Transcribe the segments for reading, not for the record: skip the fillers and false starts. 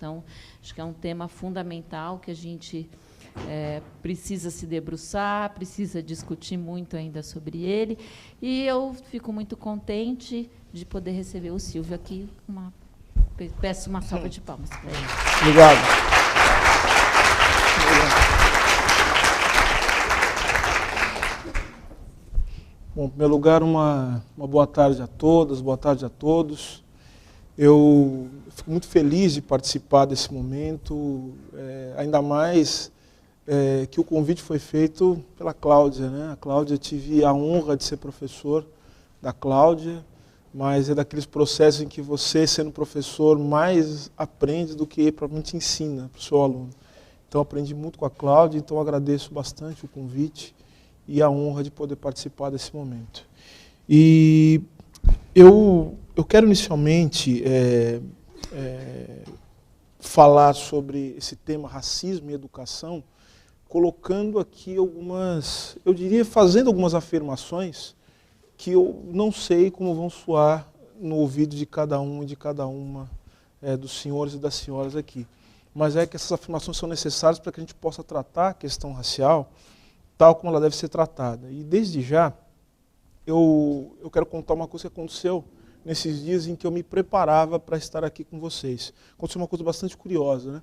Então, acho que é um tema fundamental que a gente precisa se debruçar, precisa discutir muito ainda sobre ele. E eu fico muito contente de poder receber o Silvio aqui. Peço uma salva de palmas para ele. Obrigado. Bom, em primeiro lugar, uma boa tarde a todas, boa tarde a todos. Eu fico muito feliz de participar desse momento, ainda mais que o convite foi feito pela Cláudia, né? A Cláudia, tive a honra de ser professor da Cláudia, mas é daqueles processos em que você, sendo professor, mais aprende do que propriamente ensina para o seu aluno. Então, aprendi muito com a Cláudia, então agradeço bastante o convite e a honra de poder participar desse momento. E eu quero inicialmente falar sobre esse tema racismo e educação, colocando aqui algumas, eu diria, fazendo algumas afirmações que eu não sei como vão soar no ouvido de cada um e de cada uma dos senhores e das senhoras aqui. Mas é que essas afirmações são necessárias para que a gente possa tratar a questão racial tal como ela deve ser tratada. E desde já, eu quero contar uma coisa que aconteceu nesses dias em que eu me preparava para estar aqui com vocês. Aconteceu uma coisa bastante curiosa, né?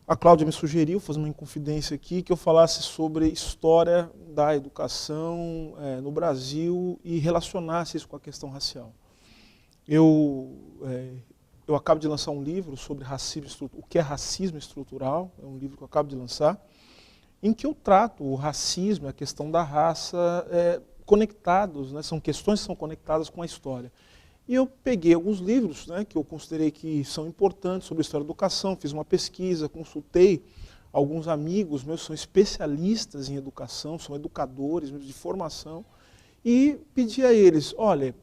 A Cláudia me sugeriu, fazer uma inconfidência aqui, que eu falasse sobre história da educação no Brasil e relacionasse isso com a questão racial. Eu acabo de lançar um livro sobre racismo, o que é racismo estrutural, é um livro que eu acabo de lançar, em que eu trato o racismo e a questão da raça conectados, né? São questões que são conectadas com a história. E eu peguei alguns livros, né, que eu considerei que são importantes sobre a história da educação, fiz uma pesquisa, consultei alguns amigos meus que são especialistas em educação, são educadores de formação, e pedi a eles, olha,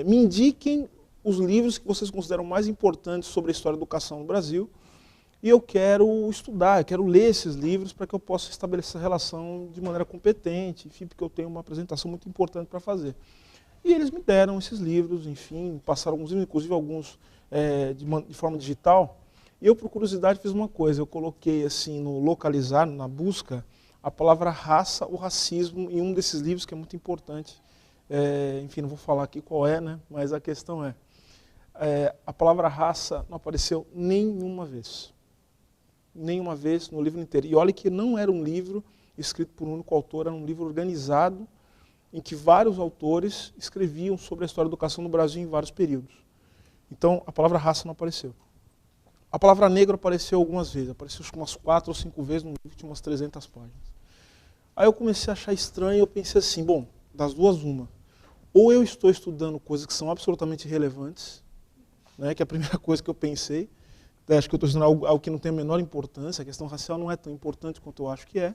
me indiquem os livros que vocês consideram mais importantes sobre a história da educação no Brasil, e eu quero estudar, eu quero ler esses livros para que eu possa estabelecer essa relação de maneira competente, enfim, porque eu tenho uma apresentação muito importante para fazer. E eles me deram esses livros, enfim, passaram alguns livros, inclusive alguns de forma digital. E eu, por curiosidade, fiz uma coisa, eu coloquei assim no localizar, na busca, a palavra raça ou racismo em um desses livros que é muito importante. Enfim, não vou falar aqui qual é, né? Mas a questão a palavra raça não apareceu nenhuma vez. Nenhuma vez no livro inteiro. E olha que não era um livro escrito por um único autor, era um livro organizado, em que vários autores escreviam sobre a história da educação no Brasil em vários períodos. Então, a palavra raça não apareceu. A palavra negro apareceu algumas vezes, apareceu umas 4 ou 5 vezes no livro, tinha umas 300 páginas. Aí eu comecei a achar estranho, eu pensei assim, bom, das duas uma. Ou eu estou estudando coisas que são absolutamente irrelevantes, né, que é a primeira coisa que eu pensei, acho que eu estou estudando algo que não tem a menor importância, a questão racial não é tão importante quanto eu acho que é,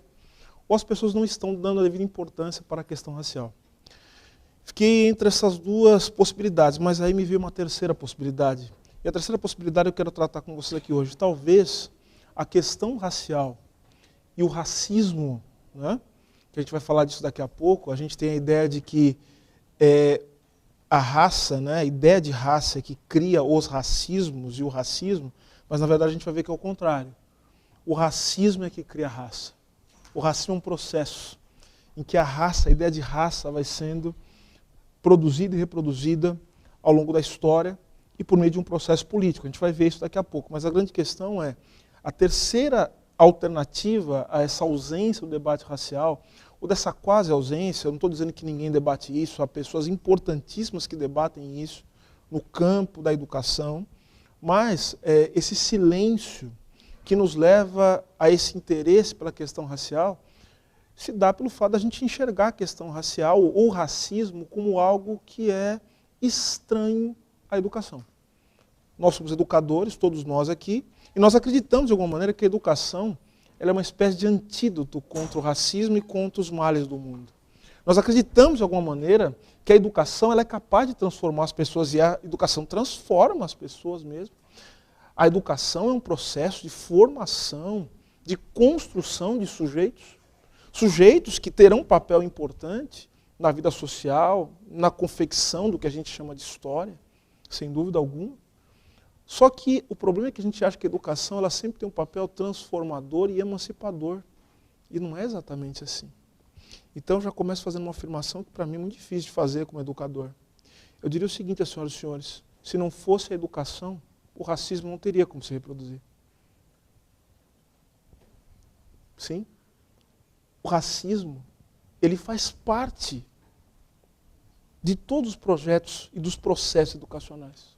ou as pessoas não estão dando a devida importância para a questão racial. Fiquei entre essas duas possibilidades, mas aí me veio uma terceira possibilidade. E a terceira possibilidade eu quero tratar com vocês aqui hoje. Talvez a questão racial e o racismo, né, que a gente vai falar disso daqui a pouco, a gente tem a ideia de que a raça, né, a ideia de raça é que cria os racismos e o racismo, mas na verdade a gente vai ver que é o contrário. O racismo é que cria a raça. O racismo é um processo em que a raça, a ideia de raça vai sendo produzida e reproduzida ao longo da história e por meio de um processo político. A gente vai ver isso daqui a pouco. Mas a grande questão é, a terceira alternativa a essa ausência do debate racial, ou dessa quase ausência, eu não estou dizendo que ninguém debate isso, há pessoas importantíssimas que debatem isso no campo da educação, mas esse silêncio que nos leva a esse interesse pela questão racial, se dá pelo fato da gente enxergar a questão racial ou racismo como algo que é estranho à educação. Nós somos educadores, todos nós aqui, e nós acreditamos de alguma maneira que a educação ela é uma espécie de antídoto contra o racismo e contra os males do mundo. Nós acreditamos de alguma maneira que a educação ela é capaz de transformar as pessoas, e a educação transforma as pessoas mesmo. A educação é um processo de formação, de construção de sujeitos. Sujeitos que terão um papel importante na vida social, na confecção do que a gente chama de história, sem dúvida alguma. Só que o problema é que a gente acha que a educação ela sempre tem um papel transformador e emancipador. E não é exatamente assim. Então eu já começo fazendo uma afirmação que para mim é muito difícil de fazer como educador. Eu diria o seguinte, senhoras e senhores, se não fosse a educação, o racismo não teria como se reproduzir. Sim? O racismo, ele faz parte de todos os projetos e dos processos educacionais.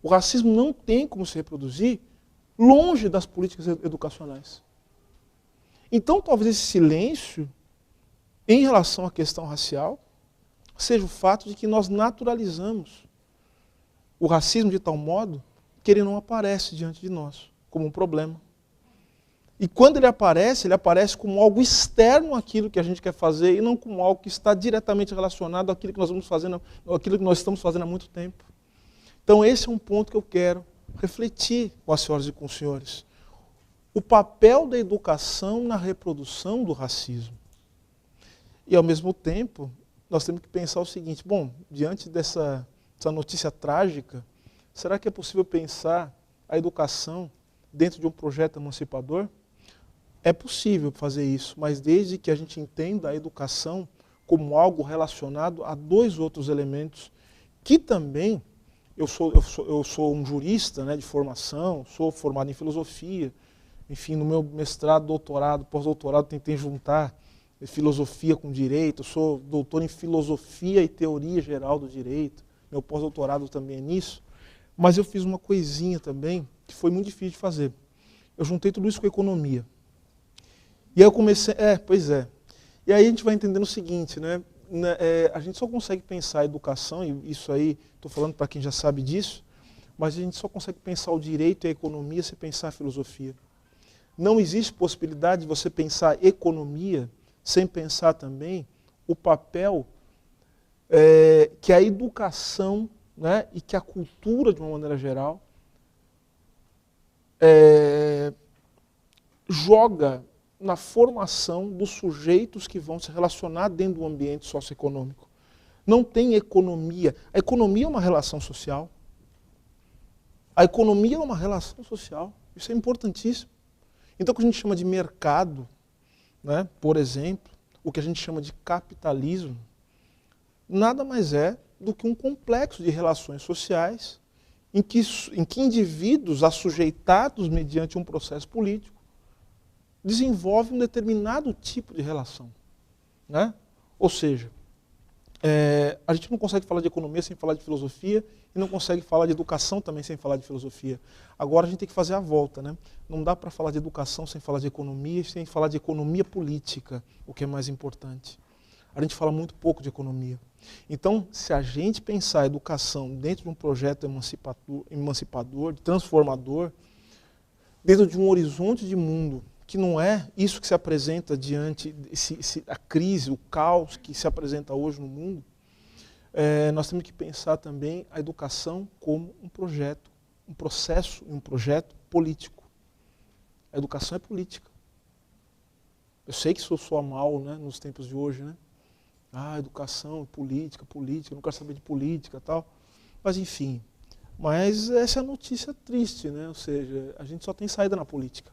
O racismo não tem como se reproduzir longe das políticas educacionais. Então, talvez esse silêncio em relação à questão racial seja o fato de que nós naturalizamos o racismo de tal modo que ele não aparece diante de nós como um problema. E quando ele aparece como algo externo àquilo que a gente quer fazer e não como algo que está diretamente relacionado àquilo que nós vamos fazendo, àquilo que nós estamos fazendo há muito tempo. Então esse é um ponto que eu quero refletir com as senhoras e com os senhores. O papel da educação na reprodução do racismo. E ao mesmo tempo, nós temos que pensar o seguinte, bom, diante dessa notícia trágica, será que é possível pensar a educação dentro de um projeto emancipador? É possível fazer isso, mas desde que a gente entenda a educação como algo relacionado a dois outros elementos, que também, eu sou um jurista, né, de formação, sou formado em filosofia, enfim, no meu mestrado, doutorado, pós-doutorado, tentei juntar filosofia com direito, eu sou doutor em filosofia e teoria geral do direito, meu pós-doutorado também é nisso, mas eu fiz uma coisinha também que foi muito difícil de fazer. Eu juntei tudo isso com economia. E aí eu comecei, pois é. E aí a gente vai entendendo o seguinte, né? A gente só consegue pensar a educação, e isso aí, estou falando para quem já sabe disso, mas a gente só consegue pensar o direito e a economia se pensar a filosofia. Não existe possibilidade de você pensar economia sem pensar também o papel que a educação, né, e que a cultura, de uma maneira geral, joga na formação dos sujeitos que vão se relacionar dentro do ambiente socioeconômico. Não tem economia. A economia é uma relação social. A economia é uma relação social. Isso é importantíssimo. Então, o que a gente chama de mercado, né, por exemplo, o que a gente chama de capitalismo, nada mais é do que um complexo de relações sociais em que indivíduos assujeitados mediante um processo político desenvolvem um determinado tipo de relação. Né? Ou seja, a gente não consegue falar de economia sem falar de filosofia e não consegue falar de educação também sem falar de filosofia. Agora a gente tem que fazer a volta. Né? Não dá para falar de educação sem falar de economia, sem falar de economia política, o que é mais importante. A gente fala muito pouco de economia. Então, se a gente pensar a educação dentro de um projeto emancipador, transformador, dentro de um horizonte de mundo que não é isso que se apresenta diante a crise, o caos que se apresenta hoje no mundo, nós temos que pensar também a educação como um projeto, um processo e um projeto político. A educação é política. Eu sei que isso soa mal, né, nos tempos de hoje, né? Educação, política, eu não quero saber de política e tal. Mas enfim, mas essa é a notícia triste, né? Ou seja, a gente só tem saída na política.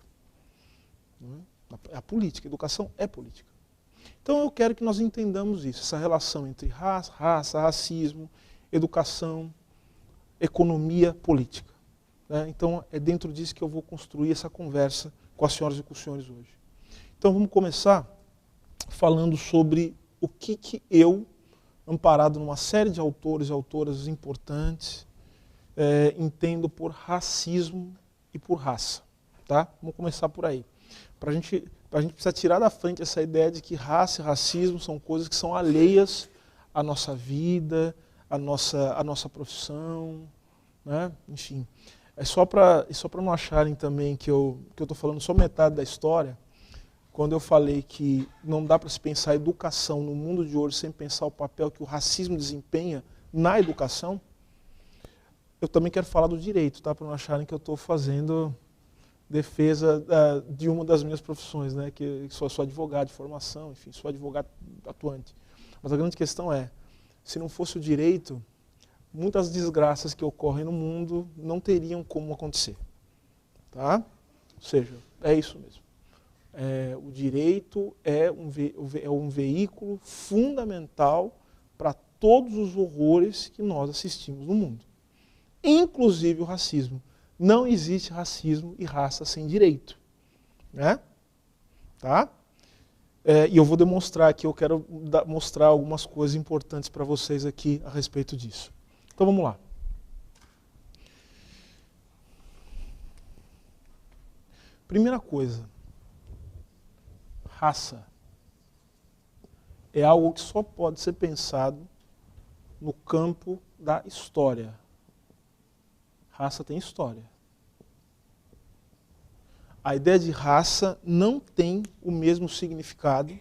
A política, a educação é política. Então eu quero que nós entendamos isso, essa relação entre raça, racismo, educação, economia, política. Né? Então é dentro disso que eu vou construir essa conversa com as senhoras e com os senhores hoje. Então vamos começar falando sobre o que eu, amparado numa série de autores e autoras importantes, entendo por racismo e por raça. Tá? Vamos começar por aí. A gente precisa tirar da frente essa ideia de que raça e racismo são coisas que são alheias à nossa vida, à nossa profissão, né? Enfim. É só para não acharem também que eu estou falando só metade da história, quando eu falei que não dá para se pensar a educação no mundo de hoje sem pensar o papel que o racismo desempenha na educação, eu também quero falar do direito, tá? Para não acharem que eu estou fazendo defesa de uma das minhas profissões, né? Que sou advogado de formação, enfim, sou advogado atuante. Mas a grande questão é, se não fosse o direito, muitas desgraças que ocorrem no mundo não teriam como acontecer. Tá? Ou seja, é isso mesmo. O direito é um veículo fundamental para todos os horrores que nós assistimos no mundo. Inclusive o racismo. Não existe racismo e raça sem direito. Né? Tá? E eu vou demonstrar aqui, eu quero mostrar algumas coisas importantes para vocês aqui a respeito disso. Então vamos lá. Primeira coisa, raça é algo que só pode ser pensado no campo da história. Raça tem história. A ideia de raça não tem o mesmo significado,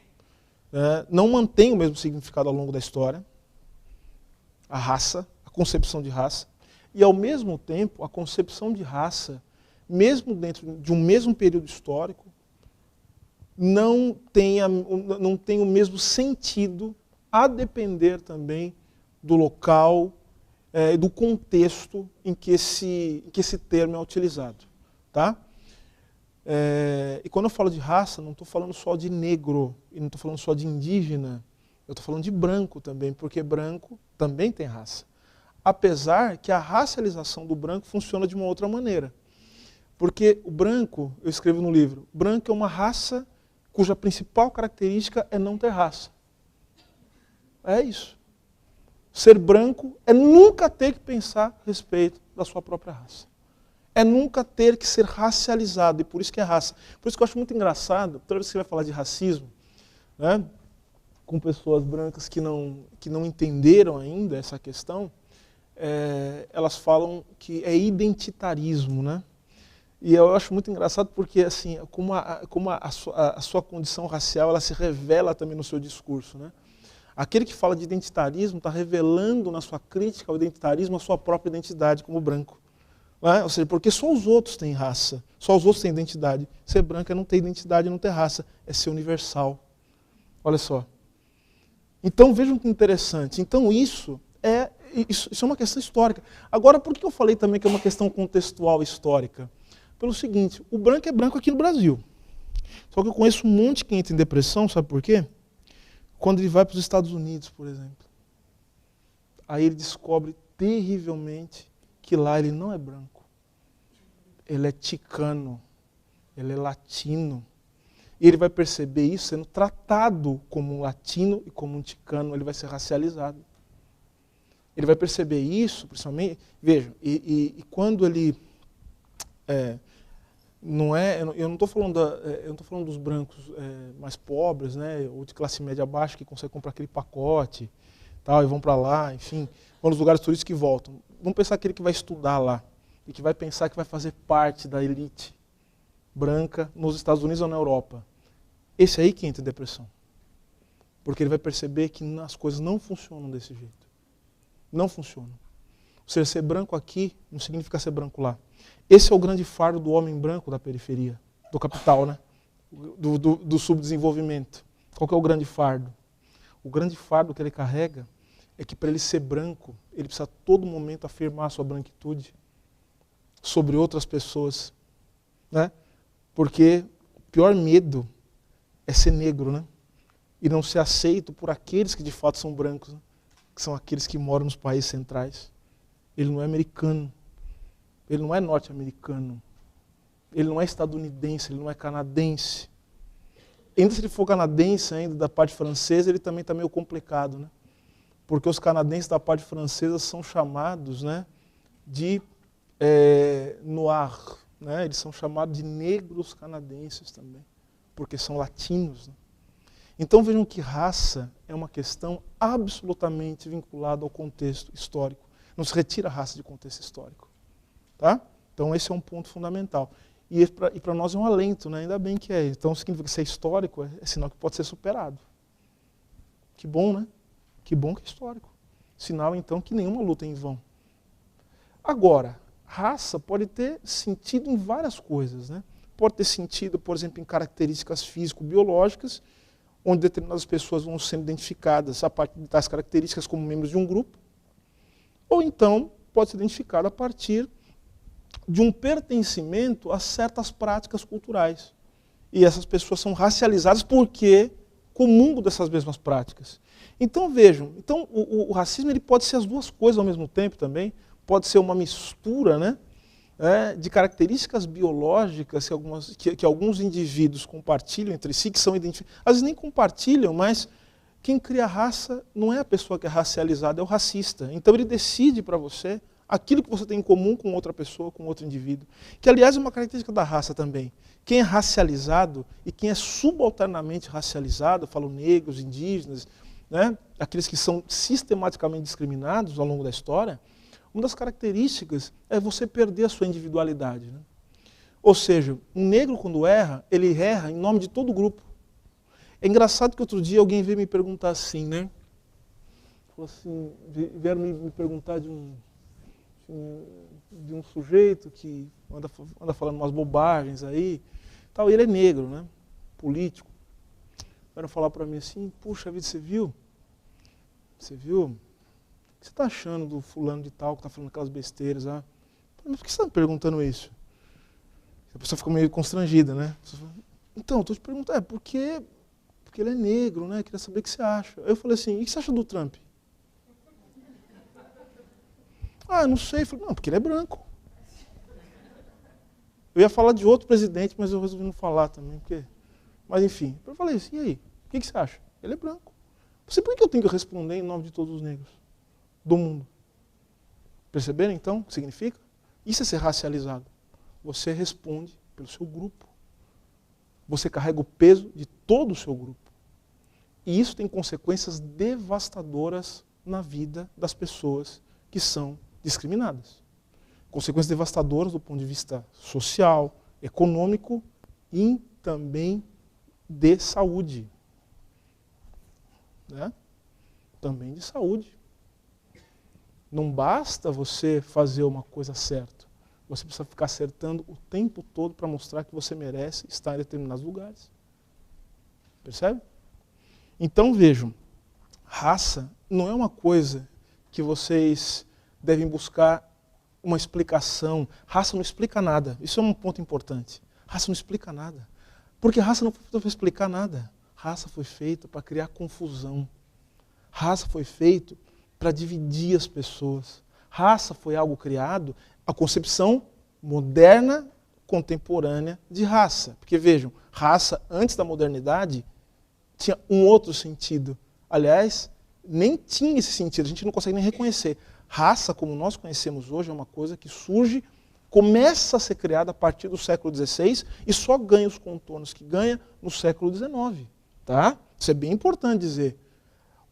não mantém o mesmo significado ao longo da história. A raça, a concepção de raça. E, ao mesmo tempo, a concepção de raça, mesmo dentro de um mesmo período histórico, não tem o mesmo sentido, a depender também do local e do contexto em que esse termo é utilizado. Tá? E quando eu falo de raça, não estou falando só de negro, e não estou falando só de indígena, eu estou falando de branco também, porque branco também tem raça. Apesar que a racialização do branco funciona de uma outra maneira. Porque o branco, eu escrevo no livro, branco é uma raça cuja principal característica é não ter raça. É isso. Ser branco é nunca ter que pensar a respeito da sua própria raça. É nunca ter que ser racializado, e por isso que é raça. Por isso que eu acho muito engraçado, toda vez que você vai falar de racismo, né, com pessoas brancas que não entenderam ainda essa questão, elas falam que é identitarismo, né? E eu acho muito engraçado porque, assim, como a sua condição racial ela se revela também no seu discurso, né? Aquele que fala de identitarismo está revelando na sua crítica ao identitarismo a sua própria identidade como branco. Né? Ou seja, porque só os outros têm raça, só os outros têm identidade. Ser branco é não ter identidade, não ter raça, é ser universal. Olha só. Então vejam que interessante. Então isso é uma questão histórica. Agora, por que eu falei também que é uma questão contextual histórica? Pelo seguinte, o branco é branco aqui no Brasil. Só que eu conheço um monte que entra em depressão, sabe por quê? Quando ele vai para os Estados Unidos, por exemplo. Aí ele descobre terrivelmente que lá ele não é branco. Ele é ticano, ele é latino. E ele vai perceber isso sendo tratado como um latino e como um ticano, ele vai ser racializado. Ele vai perceber isso, principalmente, vejam, e quando ele... eu não estou falando dos brancos mais pobres, né, ou de classe média baixa que conseguem comprar aquele pacote, tal, e vão para lá, enfim, vão nos lugares turísticos que voltam. Vamos pensar aquele que vai estudar lá e que vai pensar que vai fazer parte da elite branca nos Estados Unidos ou na Europa. Esse aí que entra em depressão. Porque ele vai perceber que as coisas não funcionam desse jeito. Não funcionam. Ou seja, ser branco aqui não significa ser branco lá. Esse é o grande fardo do homem branco da periferia, do capital, né? Do subdesenvolvimento. Qual que é o grande fardo? O grande fardo que ele carrega é que para ele ser branco, ele precisa a todo momento afirmar a sua branquitude sobre outras pessoas. Né? Porque o pior medo é ser negro, né? E não ser aceito por aqueles que de fato são brancos, né? Que são aqueles que moram nos países centrais. Ele não é americano. Ele não é norte-americano, ele não é estadunidense, ele não é canadense. Ainda se ele for canadense, ainda da parte francesa, ele também está meio complicado, né? Porque os canadenses da parte francesa são chamados, né, de noir, né? Eles são chamados de negros canadenses também, porque são latinos. Né? Então vejam que raça é uma questão absolutamente vinculada ao contexto histórico. Não se retira a raça de contexto histórico. Tá? Então esse é um ponto fundamental. E para nós é um alento, né? Ainda bem que é. Então significa que ser histórico é sinal que pode ser superado. Que bom, né? Que bom que é histórico. Sinal então que nenhuma luta é em vão. Agora, raça pode ter sentido em várias coisas, né? Pode ter sentido, por exemplo, em características físico-biológicas, onde determinadas pessoas vão sendo identificadas a partir de tais características como membros de um grupo. ou então pode ser identificado a partir de um pertencimento a certas práticas culturais. E essas pessoas são racializadas porque comungam dessas mesmas práticas. Então vejam, o racismo ele pode ser as duas coisas ao mesmo tempo também, pode ser uma mistura, né, de características biológicas que alguns indivíduos compartilham entre si, que são identificados. Às vezes nem compartilham, mas quem cria a raça não é a pessoa que é racializada, é o racista. Então ele decide para você aquilo que você tem em comum com outra pessoa, com outro indivíduo. Que, aliás, é uma característica da raça também. Quem é racializado e quem é subalternamente racializado, falo negros, indígenas, né, aqueles que são sistematicamente discriminados ao longo da história, uma das características é você perder a sua individualidade. Né? Ou seja, um negro quando erra, ele erra em nome de todo o grupo. É engraçado que outro dia alguém veio me perguntar assim, né? Falou assim, vieram me perguntar de um sujeito que anda falando umas bobagens aí, tal, e ele é negro, né? Político. Vieram falar para mim assim, puxa vida, você viu? O que você está achando do fulano de tal que está falando aquelas besteiras lá? Mas por que você está me perguntando isso? A pessoa ficou meio constrangida, né? Então, estou te perguntando, porque ele é negro, né? Queria saber o que você acha. Aí eu falei assim, e o que você acha do Trump? Ah, não sei. Eu falei, não, porque ele é branco. Eu ia falar de outro presidente, mas eu resolvi não falar também, porque... Mas enfim, eu falei assim, e aí? O que você acha? Ele é branco. Por que eu tenho que responder em nome de todos os negros do mundo? Perceberam então o que significa? Isso é ser racializado. Você responde pelo seu grupo. Você carrega o peso de todo o seu grupo. E isso tem consequências devastadoras na vida das pessoas que são discriminadas. Consequências devastadoras do ponto de vista social, econômico e também de saúde. Né? Também de saúde. Não basta você fazer uma coisa certa. Você precisa ficar acertando o tempo todo para mostrar que você merece estar em determinados lugares. Percebe? Então vejam, raça não é uma coisa que vocês devem buscar uma explicação. Raça não explica nada. Isso é um ponto importante. Raça não explica nada. Porque raça não foi feita para explicar nada. Raça foi feita para criar confusão. Raça foi feita para dividir as pessoas. Raça foi algo criado, a concepção moderna, contemporânea de raça. Porque vejam, raça antes da modernidade tinha um outro sentido. Aliás, nem tinha esse sentido, a gente não consegue nem reconhecer. Raça, como nós conhecemos hoje, é uma coisa que surge, começa a ser criada a partir do século XVI e só ganha os contornos que ganha no século XIX. Tá? Isso é bem importante dizer.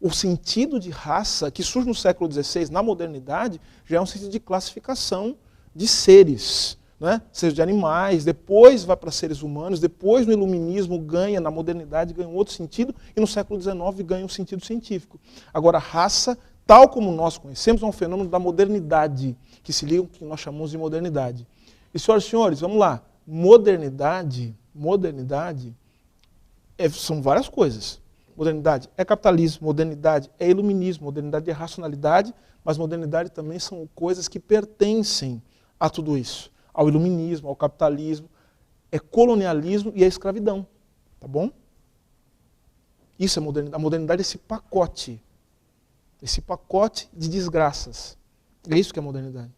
O sentido de raça que surge no século XVI, na modernidade, já é um sentido de classificação de seres, né? Seja de animais, depois vai para seres humanos, depois no iluminismo ganha, na modernidade ganha um outro sentido, e no século XIX ganha um sentido científico. Agora, a raça, tal como nós conhecemos, é um fenômeno da modernidade, que se liga com o que nós chamamos de modernidade. E, senhoras e senhores, vamos lá. Modernidade são várias coisas. Modernidade é capitalismo, modernidade é iluminismo, modernidade é racionalidade, mas modernidade também são coisas que pertencem a tudo isso. Ao iluminismo, ao capitalismo, é colonialismo e é escravidão. Tá bom? Isso é modernidade. A modernidade é esse pacote de desgraças. É isso que é modernidade.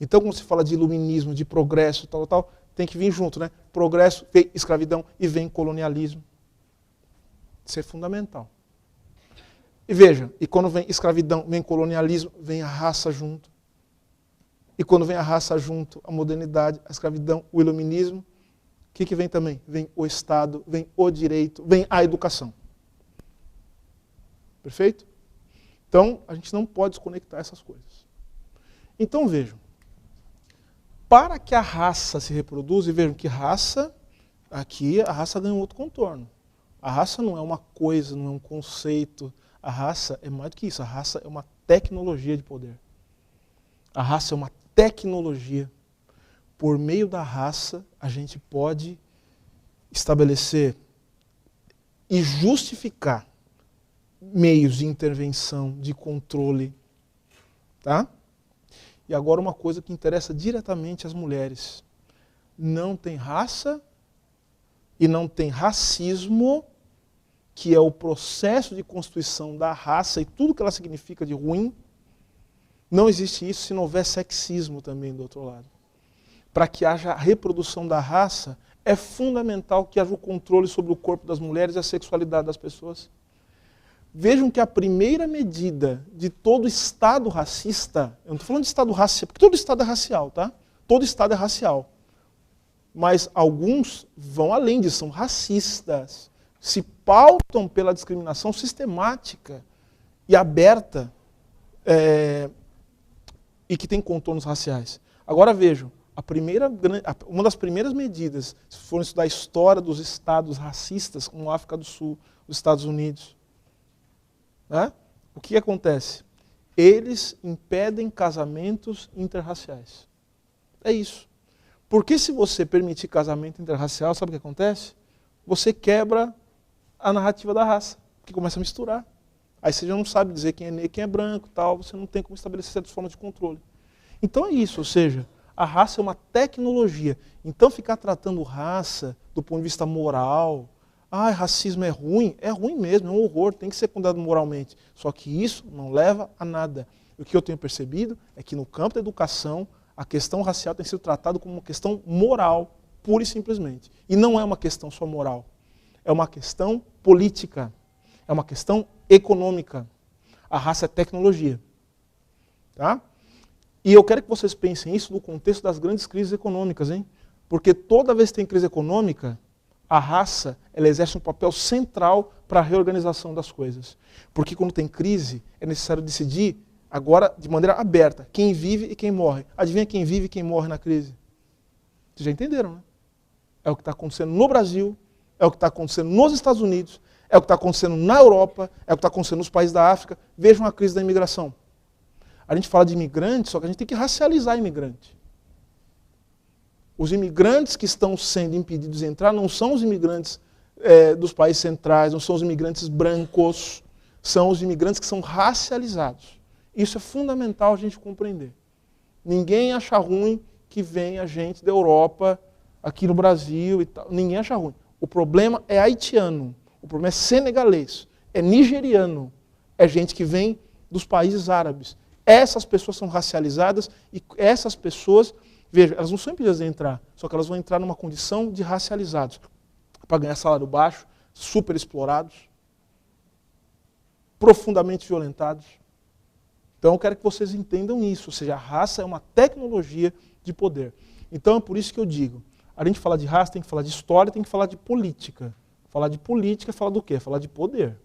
Então, quando se fala de iluminismo, de progresso, tal, tem que vir junto, né? Progresso, vem escravidão e vem colonialismo. Isso é fundamental. E veja, e quando vem escravidão, vem colonialismo, vem a raça junto. E quando vem a raça junto, a modernidade, a escravidão, o iluminismo, o que vem também? Vem o Estado, vem o direito, vem a educação. Perfeito? Então, a gente não pode desconectar essas coisas. Então, vejam, para que a raça se reproduza, e vejam que raça, aqui a raça ganha um outro contorno. A raça não é uma coisa, não é um conceito. A raça é mais do que isso. A raça é uma tecnologia de poder. A raça é uma tecnologia. Por meio da raça, a gente pode estabelecer e justificar meios de intervenção, de controle, Tá? E agora uma coisa que interessa diretamente às mulheres. Não tem raça e não tem racismo, que é o processo de constituição da raça e tudo que ela significa de ruim. Não existe isso se não houver sexismo também do outro lado. Para que haja a reprodução da raça, é fundamental que haja o controle sobre o corpo das mulheres e a sexualidade das pessoas. Vejam que a primeira medida de todo Estado racista, eu não estou falando de Estado racial, porque todo Estado é racial, tá? Todo Estado é racial. Mas alguns vão além disso, são racistas. Se pautam pela discriminação sistemática e aberta e que tem contornos raciais. Agora vejam, uma das primeiras medidas, se forem estudar a história dos estados racistas, como a África do Sul, os Estados Unidos, né? O que acontece? Eles impedem casamentos interraciais. É isso. Porque se você permitir casamento interracial, sabe o que acontece? Você quebra a narrativa da raça, que começa a misturar. Aí você já não sabe dizer quem é negro, quem é branco, tal, você não tem como estabelecer certas formas de controle. Então é isso, ou seja, a raça é uma tecnologia. Então ficar tratando raça do ponto de vista moral, racismo é ruim mesmo, é um horror, tem que ser condenado moralmente. Só que isso não leva a nada. E o que eu tenho percebido é que no campo da educação, a questão racial tem sido tratada como uma questão moral, pura e simplesmente. E não é uma questão só moral. É uma questão política. É uma questão econômica. A raça é tecnologia. Tá? E eu quero que vocês pensem isso no contexto das grandes crises econômicas, hein? Porque toda vez que tem crise econômica, a raça ela exerce um papel central para a reorganização das coisas. Porque quando tem crise, é necessário decidir, agora de maneira aberta, quem vive e quem morre. Adivinha quem vive e quem morre na crise? Vocês já entenderam, né? É o que está acontecendo no Brasil, é o que está acontecendo nos Estados Unidos, é o que está acontecendo na Europa, é o que está acontecendo nos países da África. Vejam a crise da imigração. A gente fala de imigrante, só que a gente tem que racializar imigrante. Os imigrantes que estão sendo impedidos de entrar não são os imigrantes dos países centrais, não são os imigrantes brancos, são os imigrantes que são racializados. Isso é fundamental a gente compreender. Ninguém acha ruim que venha gente da Europa aqui no Brasil e tal. Ninguém acha ruim. O problema é haitiano, o problema é senegalês, é nigeriano, é gente que vem dos países árabes. Essas pessoas são racializadas e essas pessoas, veja, elas não são impedidas de entrar, só que elas vão entrar numa condição de racializados, para ganhar salário baixo, super explorados, profundamente violentados. Então eu quero que vocês entendam isso, ou seja, a raça é uma tecnologia de poder. Então é por isso que eu digo, a gente fala de raça, tem que falar de história, tem que falar de política. Falar de política é falar do quê? Falar de poder.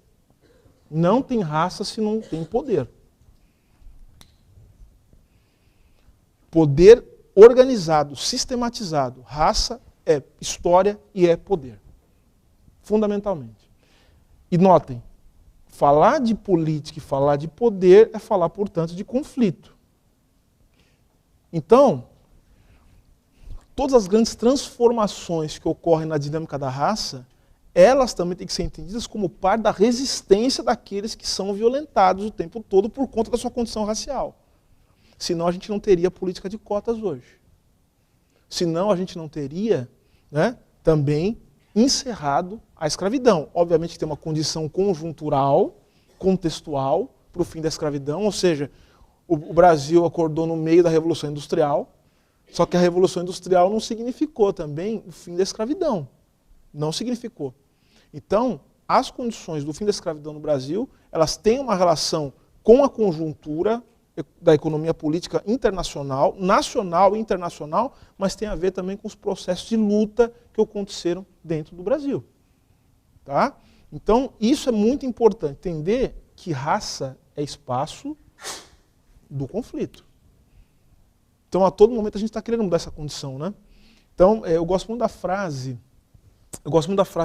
Não tem raça se não tem poder. Poder organizado, sistematizado. Raça é história e é poder. Fundamentalmente. E notem, falar de política e falar de poder é falar, portanto, de conflito. Então, todas as grandes transformações que ocorrem na dinâmica da raça, elas também têm que ser entendidas como parte da resistência daqueles que são violentados o tempo todo por conta da sua condição racial. Senão a gente não teria política de cotas hoje. Senão a gente não teria, né, também encerrado a escravidão. Obviamente que tem uma condição conjuntural, contextual, para o fim da escravidão, ou seja, o Brasil acordou no meio da Revolução Industrial, só que a Revolução Industrial não significou também o fim da escravidão. Não significou. Então, as condições do fim da escravidão no Brasil, elas têm uma relação com a conjuntura da economia política internacional, nacional e internacional, mas tem a ver também com os processos de luta que aconteceram dentro do Brasil. Tá? Então, isso é muito importante, entender que raça é espaço do conflito. Então, a todo momento a gente está querendo mudar essa condição, né? Então, eu gosto muito da frase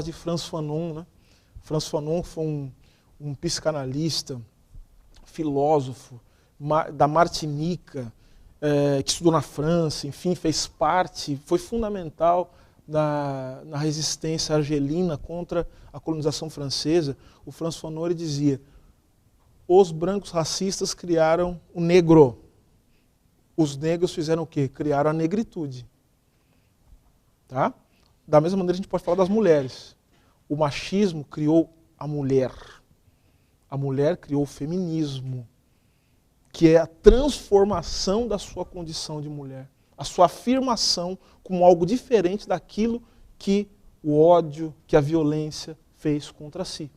de Frantz Fanon, né? Frantz Fanon foi um psicanalista, filósofo, da Martinica, que estudou na França, enfim, fez parte, foi fundamental na resistência argelina contra a colonização francesa. O Frantz Fanon ele dizia: os brancos racistas criaram o negro. Os negros fizeram o quê? Criaram a negritude. Tá? Da mesma maneira a gente pode falar das mulheres. O machismo criou a mulher. A mulher criou o feminismo, que é a transformação da sua condição de mulher. A sua afirmação como algo diferente daquilo que o ódio, que a violência fez contra si.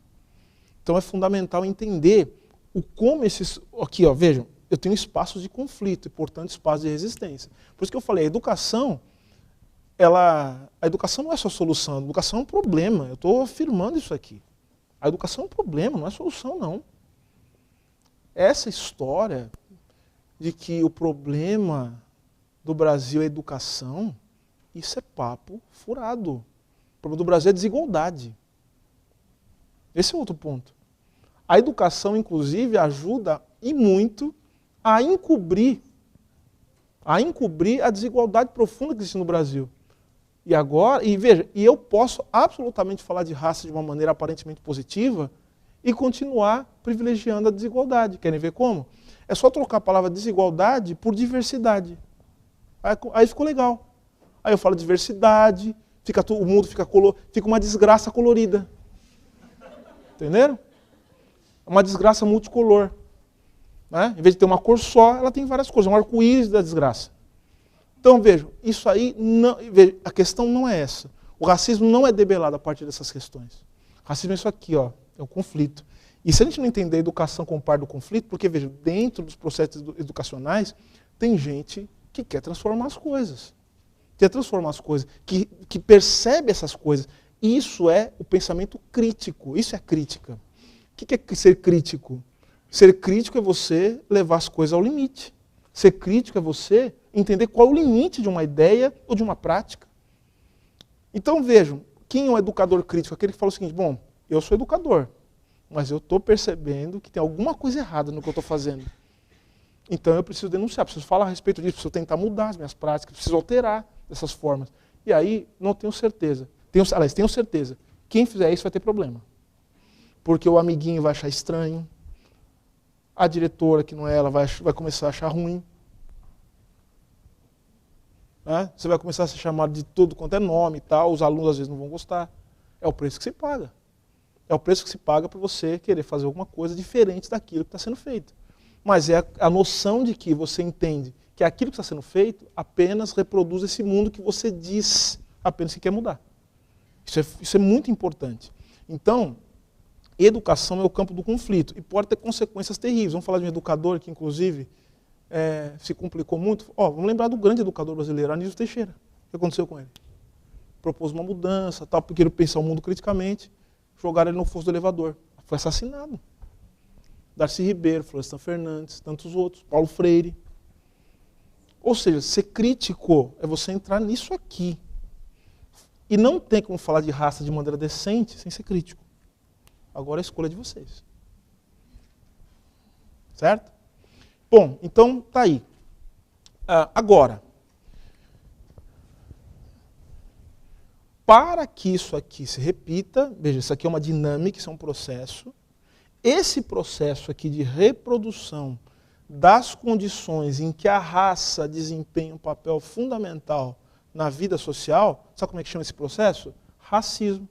Então é fundamental entender o como esses... Aqui, ó, vejam, eu tenho espaços de conflito e, portanto, espaços de resistência. Por isso que eu falei, a educação não é só solução, a educação é um problema. Eu estou afirmando isso aqui. A educação é um problema, não é solução, não. Essa história de que o problema do Brasil é educação, isso é papo furado. O problema do Brasil é desigualdade. Esse é outro ponto. A educação, inclusive, ajuda e muito a encobrir a desigualdade profunda que existe no Brasil. E agora, veja, eu posso absolutamente falar de raça de uma maneira aparentemente positiva e continuar privilegiando a desigualdade. Querem ver como? É só trocar a palavra desigualdade por diversidade. Aí ficou legal. Aí eu falo diversidade, o mundo fica uma desgraça colorida. Entenderam? É uma desgraça multicolor. Né? Em vez de ter uma cor só, ela tem várias cores. É um arco-íris da desgraça. Então, vejam, isso aí, a questão não é essa. O racismo não é debelado a partir dessas questões. O racismo é isso aqui, ó, é um conflito. E se a gente não entender a educação como parte do conflito, porque, veja, dentro dos processos educacionais, tem gente que quer transformar as coisas. Que percebe essas coisas. Isso é o pensamento crítico, isso é crítica. O que é ser crítico? Ser crítico é você levar as coisas ao limite. Ser crítico é você entender qual é o limite de uma ideia ou de uma prática. Então vejam, quem é um educador crítico? Aquele que fala o seguinte, bom, eu sou educador, mas eu estou percebendo que tem alguma coisa errada no que eu estou fazendo. Então eu preciso denunciar, preciso falar a respeito disso, preciso tentar mudar as minhas práticas, preciso alterar dessas formas. E aí, não tenho certeza. Tenho certeza, quem fizer isso vai ter problema. Porque o amiguinho vai achar estranho, a diretora, que não é ela, vai começar a achar ruim. Né? Você vai começar a ser chamado de tudo quanto é nome e tal, os alunos às vezes não vão gostar. É o preço que se paga. É o preço que se paga para você querer fazer alguma coisa diferente daquilo que está sendo feito. Mas é a noção de que você entende que aquilo que está sendo feito apenas reproduz esse mundo que você diz apenas que quer mudar. Isso é muito importante. Então, educação é o campo do conflito e pode ter consequências terríveis. Vamos falar de um educador que, inclusive, se complicou muito. Vamos lembrar do grande educador brasileiro, Anísio Teixeira. O que aconteceu com ele? Propôs uma mudança, tal, porque ele pensou o mundo criticamente, jogaram ele no fosso do elevador. Foi assassinado. Darcy Ribeiro, Florestan Fernandes, tantos outros, Paulo Freire. Ou seja, ser crítico é você entrar nisso aqui. E não tem como falar de raça de maneira decente sem ser crítico. Agora a escolha é de vocês. Certo? Bom, então tá aí. Agora, para que isso aqui se repita, veja, isso aqui é uma dinâmica, isso é um processo. Esse processo aqui de reprodução das condições em que a raça desempenha um papel fundamental na vida social, sabe como é que chama esse processo? Racismo.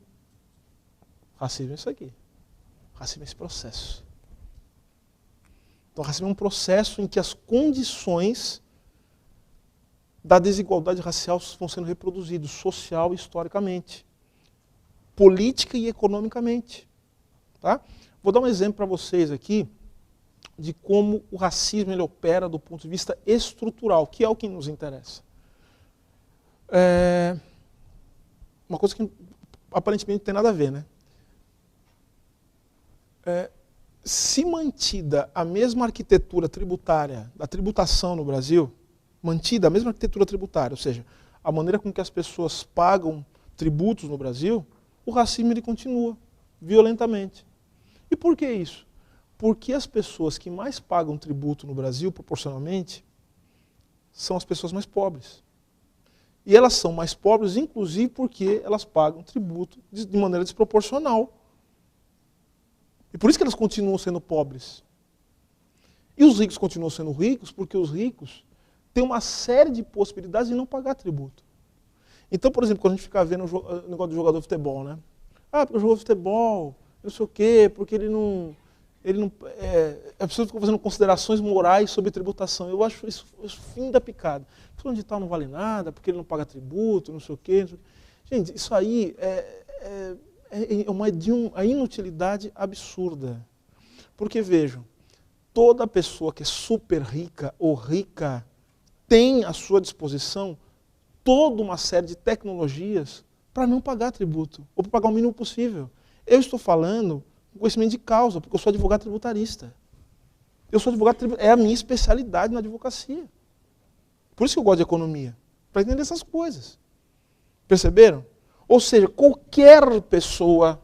Racismo é isso aqui. Racismo é esse processo. Então, racismo é um processo em que as condições da desigualdade racial vão sendo reproduzidas, social e historicamente, política e economicamente. Tá? Vou dar um exemplo para vocês aqui de como o racismo ele opera do ponto de vista estrutural, que é o que nos interessa. Uma coisa que aparentemente não tem nada a ver, né? Se mantida a mesma arquitetura tributária da tributação no Brasil, mantida a mesma arquitetura tributária, ou seja, a maneira com que as pessoas pagam tributos no Brasil, o racismo ele continua violentamente. E por que isso? Porque as pessoas que mais pagam tributo no Brasil, proporcionalmente, são as pessoas mais pobres. E elas são mais pobres, inclusive porque elas pagam tributo de maneira desproporcional. E por isso que elas continuam sendo pobres. E os ricos continuam sendo ricos porque os ricos tem uma série de possibilidades de não pagar tributo. Então, por exemplo, quando a gente fica vendo o negócio do jogador de futebol, né? Ah, porque o jogador de futebol, não sei o quê, porque ele não a pessoa fica fazendo considerações morais sobre tributação. Eu acho isso fim da picada. Fulano de tal não vale nada, porque ele não paga tributo, não sei o quê. Não sei o quê. Gente, isso aí é uma inutilidade absurda. Porque, vejam, toda pessoa que é super rica ou rica tem à sua disposição toda uma série de tecnologias para não pagar tributo, ou para pagar o mínimo possível. Eu estou falando com conhecimento de causa, porque eu sou advogado tributarista. Eu sou advogado tributarista, é a minha especialidade na advocacia. Por isso que eu gosto de economia, para entender essas coisas. Perceberam? Ou seja, qualquer pessoa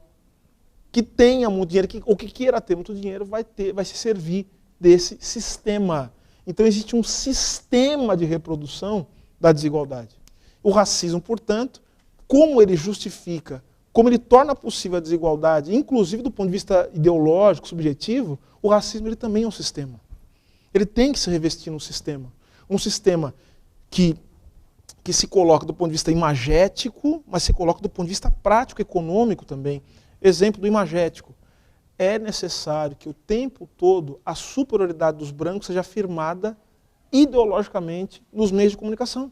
que tenha muito dinheiro, ou que queira ter muito dinheiro, vai se servir desse sistema. Então existe um sistema de reprodução da desigualdade. O racismo, portanto, como ele justifica, como ele torna possível a desigualdade, inclusive do ponto de vista ideológico, subjetivo, o racismo ele também é um sistema. Ele tem que se revestir num sistema. Um sistema que se coloca do ponto de vista imagético, mas se coloca do ponto de vista prático, econômico também. Exemplo do imagético. É necessário que o tempo todo a superioridade dos brancos seja afirmada ideologicamente nos meios de comunicação.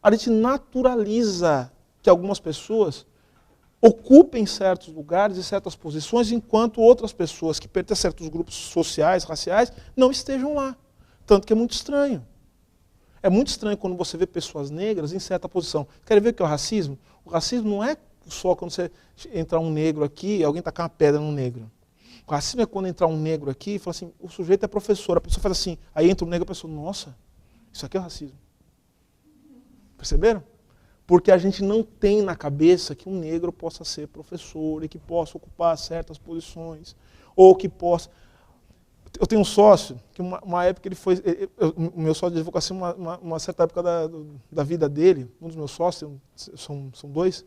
A gente naturaliza que algumas pessoas ocupem certos lugares e certas posições, enquanto outras pessoas que pertencem a certos grupos sociais, raciais, não estejam lá. Tanto que é muito estranho. É muito estranho quando você vê pessoas negras em certa posição. Querem ver o que é o racismo? O racismo não é só quando você entrar um negro aqui e alguém tacar uma pedra no negro. O racismo é quando entrar um negro aqui e fala assim, o sujeito é professor, a pessoa faz assim, aí entra um negro e a pessoa, nossa, isso aqui é o racismo. Perceberam? Porque a gente não tem na cabeça que um negro possa ser professor e que possa ocupar certas posições, ou que possa... Eu tenho um sócio, que uma época ele foi... O meu sócio de advocacia, uma certa época da vida dele, um dos meus sócios, são dois,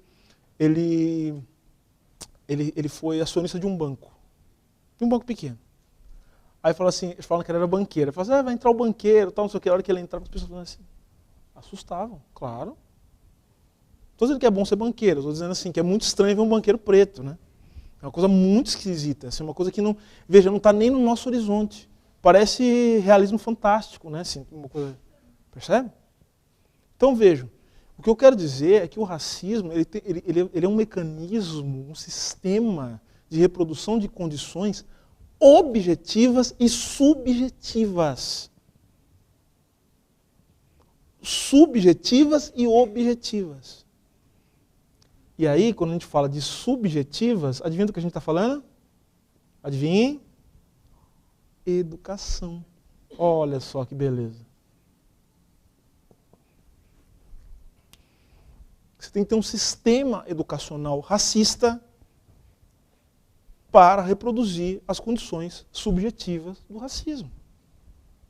ele foi acionista de um banco pequeno. Aí falou assim, eles falaram que ele era banqueiro. Ele falou assim, vai entrar o banqueiro, tal, não sei o que. A hora que ele entrava, as pessoas falavam assim, assustavam, claro. Estou dizendo que é bom ser banqueiro, estou dizendo assim, que é muito estranho ver um banqueiro preto, né? É uma coisa muito esquisita, assim, uma coisa que não, veja, não está nem no nosso horizonte. Parece realismo fantástico, né? Assim, uma coisa, percebe? Então vejam, o que eu quero dizer é que o racismo ele é um mecanismo, um sistema de reprodução de condições objetivas e subjetivas. Subjetivas e objetivas. E aí, quando a gente fala de subjetivas, adivinha do que a gente está falando? Adivinhem? Educação. Olha só que beleza. Você tem que ter um sistema educacional racista para reproduzir as condições subjetivas do racismo.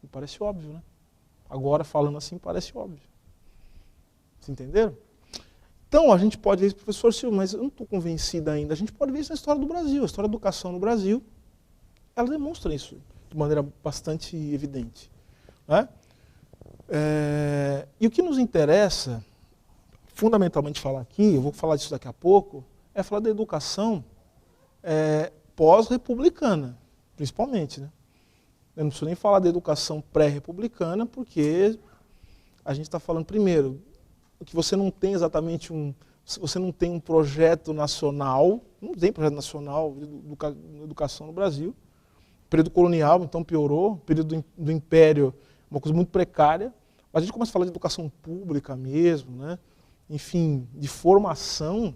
Me parece óbvio, né? Agora, falando assim, parece óbvio. Vocês entenderam? Então, a gente pode ver isso, professor Silvio, mas eu não estou convencido ainda. A gente pode ver isso na história do Brasil. A história da educação no Brasil, ela demonstra isso de maneira bastante evidente. Né? E o que nos interessa, fundamentalmente falar aqui, eu vou falar disso daqui a pouco, é falar da educação pós-republicana, principalmente. Né? Eu não preciso nem falar da educação pré-republicana, porque a gente está falando primeiro que você não tem exatamente você não tem um projeto nacional, não tem projeto nacional de educação no Brasil. O período colonial, então, piorou, o período do Império, uma coisa muito precária. A gente começa a falar de educação pública mesmo, né? Enfim, de formação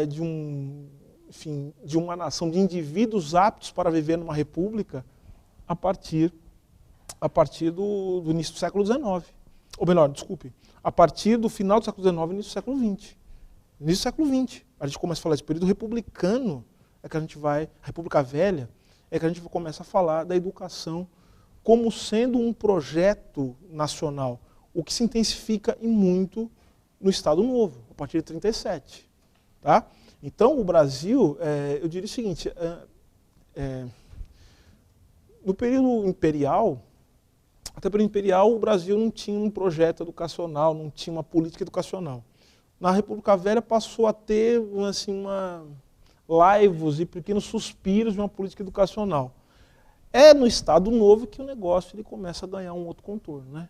de uma nação, de indivíduos aptos para viver numa república a partir do início do século XIX. Ou melhor, desculpe, a partir do final do século XIX e início do século XX. Início do século XX. A gente começa a falar de período republicano, a República Velha, é que a gente começa a falar da educação como sendo um projeto nacional, o que se intensifica e muito no Estado Novo, a partir de 1937. Tá? Então, o Brasil, eu diria o seguinte, no período imperial, Até período imperial, o Brasil não tinha um projeto educacional, não tinha uma política educacional. Na República Velha passou a ter assim, laivos e pequenos suspiros de uma política educacional. É no Estado Novo que o negócio ele começa a ganhar um outro contorno, né?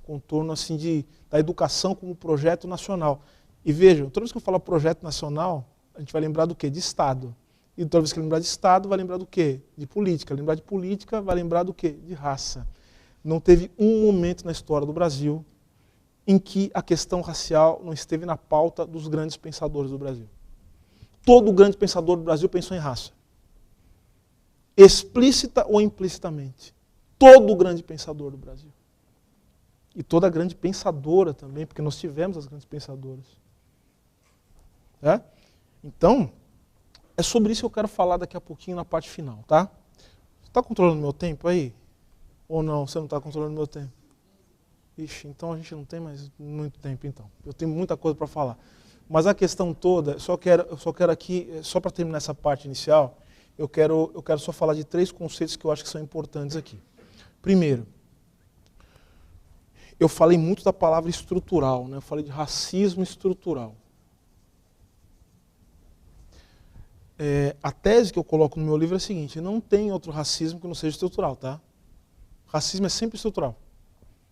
Contorno assim, da educação como projeto nacional. E vejam, toda vez que eu falo projeto nacional, a gente vai lembrar do quê? De Estado. E toda vez que lembrar de Estado, vai lembrar do quê? De política. Lembrar de política, vai lembrar do quê? De raça. Não teve um momento na história do Brasil em que a questão racial não esteve na pauta dos grandes pensadores do Brasil. Todo grande pensador do Brasil pensou em raça. Explícita ou implicitamente. Todo grande pensador do Brasil. E toda grande pensadora também, porque nós tivemos as grandes pensadoras. Então, é sobre isso que eu quero falar daqui a pouquinho na parte final, tá? Você está controlando meu tempo aí? Ou não? Você não está controlando meu tempo? Ixi, então a gente não tem mais muito tempo, então. Eu tenho muita coisa para falar. Mas a questão toda, eu só quero aqui, só para terminar essa parte inicial, eu quero só falar de 3 conceitos que eu acho que são importantes aqui. Primeiro, eu falei muito da palavra estrutural, né? Eu falei de racismo estrutural. A tese que eu coloco no meu livro é a seguinte: não tem outro racismo que não seja estrutural, tá? Racismo é sempre estrutural,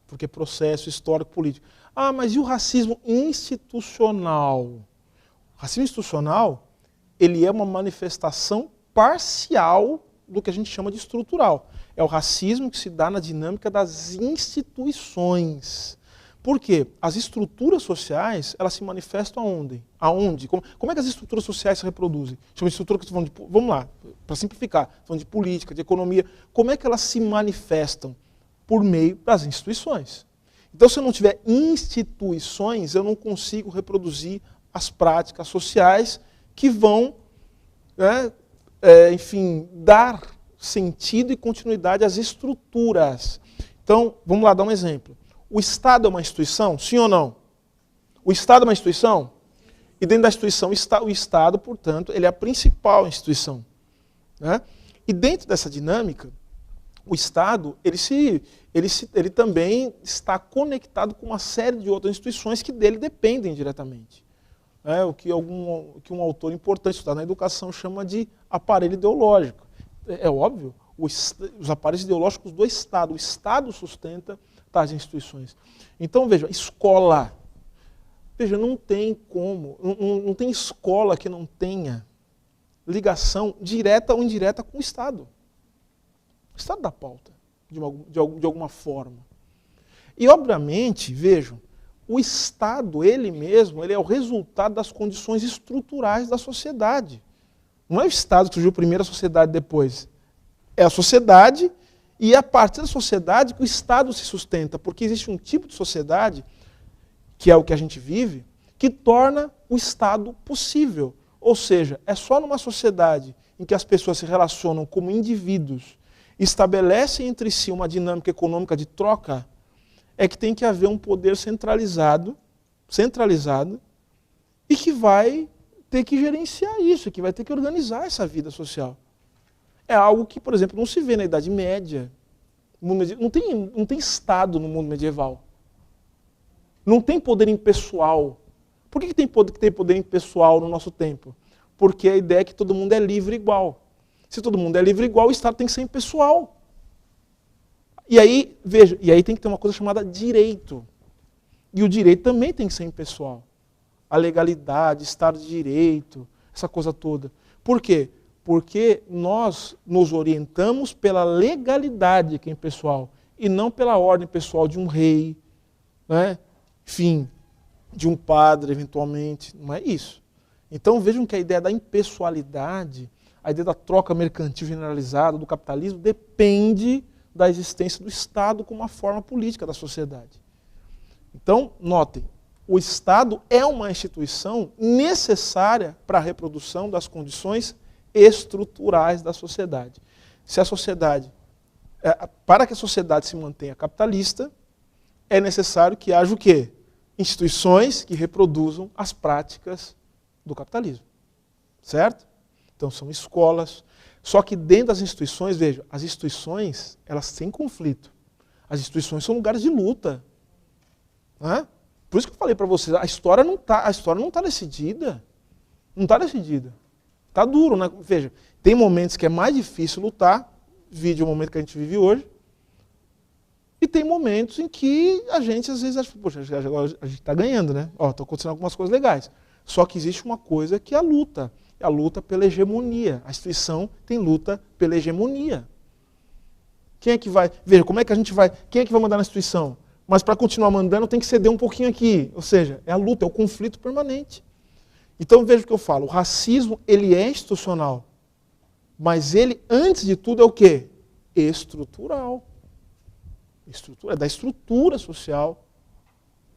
porque é processo histórico, político. Ah, mas e o racismo institucional? O racismo institucional, ele é uma manifestação parcial do que a gente chama de estrutural. É o racismo que se dá na dinâmica das instituições. Por quê? As estruturas sociais, elas se manifestam aonde? Aonde? Como é que as estruturas sociais se reproduzem? Chama de estrutura que eu estou falando de, vamos lá, para simplificar, falando de política, de economia. Como é que elas se manifestam? Por meio das instituições. Então, se eu não tiver instituições, eu não consigo reproduzir as práticas sociais que vão, enfim, dar sentido e continuidade às estruturas. Então, vamos lá dar um exemplo. O Estado é uma instituição? Sim ou não? O Estado é uma instituição? E dentro da instituição, o Estado, portanto, ele é a principal instituição. Né? E dentro dessa dinâmica, o Estado, ele também está conectado com uma série de outras instituições que dele dependem diretamente. O que um autor importante estudar na educação chama de aparelho ideológico. É óbvio, os aparelhos ideológicos do Estado. O Estado sustenta tais instituições. Então, veja, escola. Veja, não tem como, não tem escola que não tenha ligação direta ou indireta com o Estado. O Estado dá pauta, de alguma forma. E, obviamente, vejam, o Estado, ele mesmo, ele é o resultado das condições estruturais da sociedade. Não é o Estado que surgiu primeiro, a sociedade depois. É a sociedade, e é a partir da sociedade que o Estado se sustenta, porque existe um tipo de sociedade, que é o que a gente vive, que torna o Estado possível. Ou seja, é só numa sociedade em que as pessoas se relacionam como indivíduos, estabelecem entre si uma dinâmica econômica de troca, é que tem que haver um poder centralizado, e que vai ter que gerenciar isso, que vai ter que organizar essa vida social. É algo que, por exemplo, não se vê na Idade Média. Não tem Estado no mundo medieval. Não tem poder impessoal. Por que tem poder impessoal no nosso tempo? Porque a ideia é que todo mundo é livre igual. Se todo mundo é livre igual, o Estado tem que ser impessoal. E aí, veja, tem que ter uma coisa chamada direito. E o direito também tem que ser impessoal. A legalidade, Estado de Direito, essa coisa toda. Por quê? Porque nós nos orientamos pela legalidade que é impessoal, e não pela ordem pessoal de um rei, né? Enfim, de um padre, eventualmente. Não é isso. Então vejam que a ideia da impessoalidade, a ideia da troca mercantil generalizada, do capitalismo, depende da existência do Estado como uma forma política da sociedade. Então, notem, o Estado é uma instituição necessária para a reprodução das condições estruturais da sociedade. Se a sociedade, para que a sociedade se mantenha capitalista, é necessário que haja o quê? Instituições que reproduzam as práticas do capitalismo. Certo? Então são escolas. Só que dentro das instituições, veja, as instituições, elas têm conflito. As instituições são lugares de luta. Né? Por isso que eu falei para vocês, a história não está decidida. Não está decidida. Está duro, né? Veja, tem momentos que é mais difícil lutar, vídeo o momento que a gente vive hoje, e tem momentos em que a gente às vezes acha, poxa, agora a gente está ganhando, né? Ó, estão acontecendo algumas coisas legais. Só que existe uma coisa que é a luta. É a luta pela hegemonia. A instituição tem luta pela hegemonia. Quem é que vai... Veja, como é que a gente vai... Quem é que vai mandar na instituição? Mas para continuar mandando tem que ceder um pouquinho aqui. Ou seja, é a luta, é o conflito permanente. Então veja o que eu falo. O racismo, ele é institucional. Mas ele, antes de tudo, é o quê? Estrutural. É da estrutura social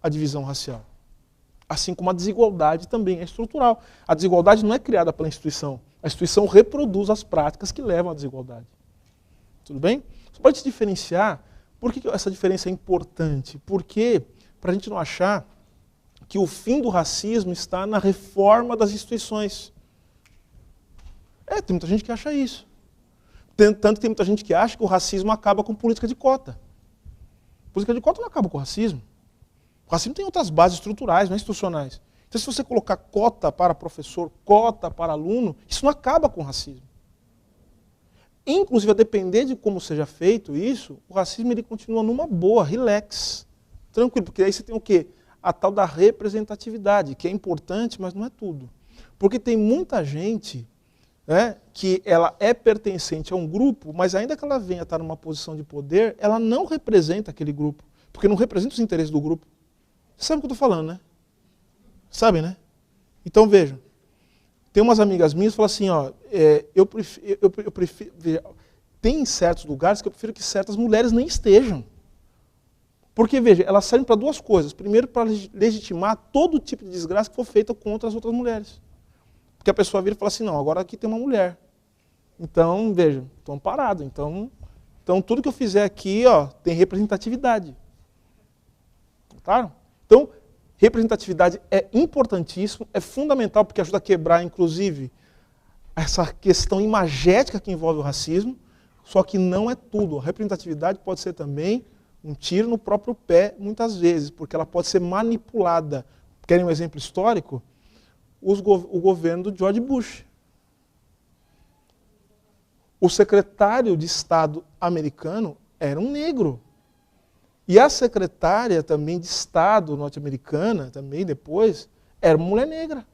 a divisão racial. Assim como a desigualdade também é estrutural. A desigualdade não é criada pela instituição. A instituição reproduz as práticas que levam à desigualdade. Tudo bem? Só para te diferenciar, por que essa diferença é importante? Porque, para a gente não achar que o fim do racismo está na reforma das instituições. Tem muita gente que acha isso. Tanto que tem muita gente que acha que o racismo acaba com política de cota. Política de cota não acaba com o racismo. O racismo tem outras bases estruturais, não é institucionais. Então, se você colocar cota para professor, cota para aluno, isso não acaba com o racismo. Inclusive, a depender de como seja feito isso, o racismo ele continua numa boa, relax, tranquilo. Porque aí você tem o quê? A tal da representatividade, que é importante, mas não é tudo. Porque tem muita gente que ela é pertencente a um grupo, mas ainda que ela venha estar numa posição de poder, ela não representa aquele grupo, porque não representa os interesses do grupo. Você sabe o que eu estou falando, né? Sabem, né? Então vejam, tem umas amigas minhas que falam assim, ó, eu prefiro, tem certos lugares que eu prefiro que certas mulheres nem estejam. Porque, veja, elas servem para duas coisas. Primeiro, para legitimar todo tipo de desgraça que for feita contra as outras mulheres. Porque a pessoa vira e fala assim, não, agora aqui tem uma mulher. Então, veja, estou amparado. Então, tudo que eu fizer aqui, ó, tem representatividade. Claro? Então, representatividade é importantíssimo, é fundamental, porque ajuda a quebrar, inclusive, essa questão imagética que envolve o racismo, só que não é tudo. A representatividade pode ser também um tiro no próprio pé, muitas vezes, porque ela pode ser manipulada. Querem um exemplo histórico? O governo do George Bush. O secretário de Estado americano era um negro. E a secretária também de Estado norte-americana, também depois, era uma mulher negra.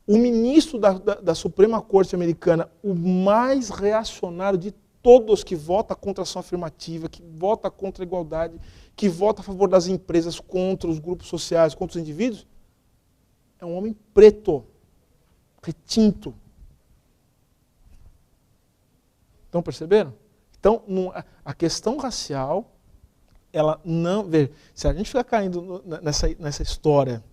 O ministro da Suprema Corte americana, o mais reacionário de todos, que vota contra a ação afirmativa, que vota contra a igualdade, que vota a favor das empresas, contra os grupos sociais, contra os indivíduos, é um homem preto, retinto. Estão percebendo? Então, a questão racial, ela não... Veja, se a gente ficar caindo nessa história,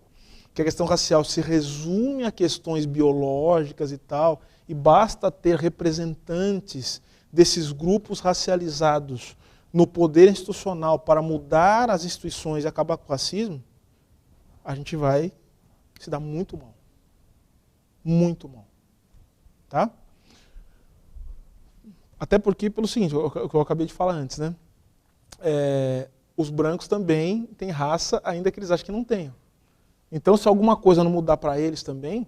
que a questão racial se resume a questões biológicas e tal, e basta ter representantes desses grupos racializados no poder institucional para mudar as instituições e acabar com o racismo, a gente vai se dar muito mal. Muito mal. Tá? Até porque, pelo seguinte, o que eu acabei de falar antes, né? Os brancos também têm raça, ainda que eles achem que não tenham. Então, se alguma coisa não mudar para eles também,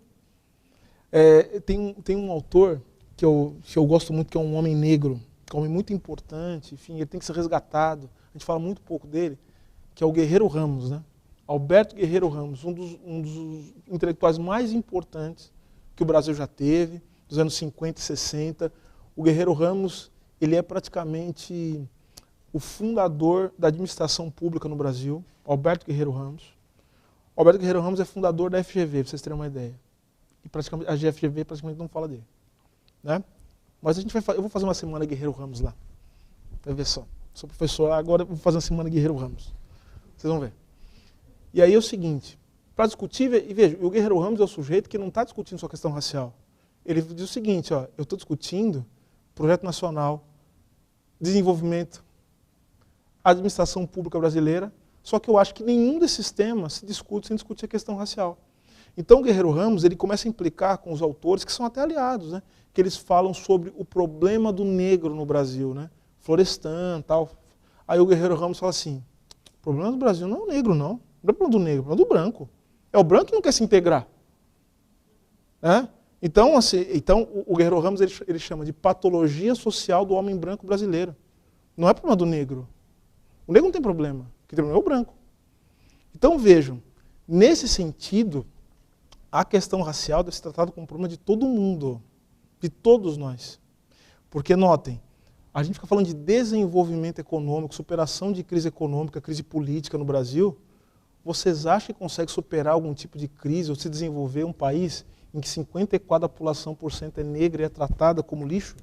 tem um autor que eu gosto muito, que é um homem negro, que é um homem muito importante, enfim, ele tem que ser resgatado. A gente fala muito pouco dele, que é o Guerreiro Ramos, né? Alberto Guerreiro Ramos, um dos intelectuais mais importantes que o Brasil já teve, dos anos 50 e 60. O Guerreiro Ramos, ele é praticamente o fundador da administração pública no Brasil, Alberto Guerreiro Ramos. Alberto Guerreiro Ramos é fundador da FGV, para vocês terem uma ideia. E praticamente, a FGV praticamente não fala dele. Né? Mas eu vou fazer uma semana Guerreiro Ramos lá. Vai ver só. Sou professor, agora eu vou fazer uma semana Guerreiro Ramos. Vocês vão ver. E aí é o seguinte, para discutir, e veja, o Guerreiro Ramos é o sujeito que não está discutindo só a questão racial. Ele diz o seguinte, ó, eu estou discutindo projeto nacional, desenvolvimento, administração pública brasileira, só que eu acho que nenhum desses temas se discute sem discutir a questão racial. Então o Guerreiro Ramos, ele começa a implicar com os autores, que são até aliados, né? Que eles falam sobre o problema do negro no Brasil, né? Florestan, tal. Aí o Guerreiro Ramos fala assim, o problema do Brasil não é o negro, não. Não é o problema do negro, é o problema do branco. É o branco que não quer se integrar. Então, assim, o Guerreiro Ramos ele chama de patologia social do homem branco brasileiro. Não é problema do negro. O negro não tem problema. O que tem problema é o branco. Então vejam, nesse sentido, a questão racial deve ser tratada como um problema de todo mundo, de todos nós. Porque, notem, a gente fica falando de desenvolvimento econômico, superação de crise econômica, crise política no Brasil. Vocês acham que consegue superar algum tipo de crise ou se desenvolver um país em que 54% da população é negra e é tratada como lixo?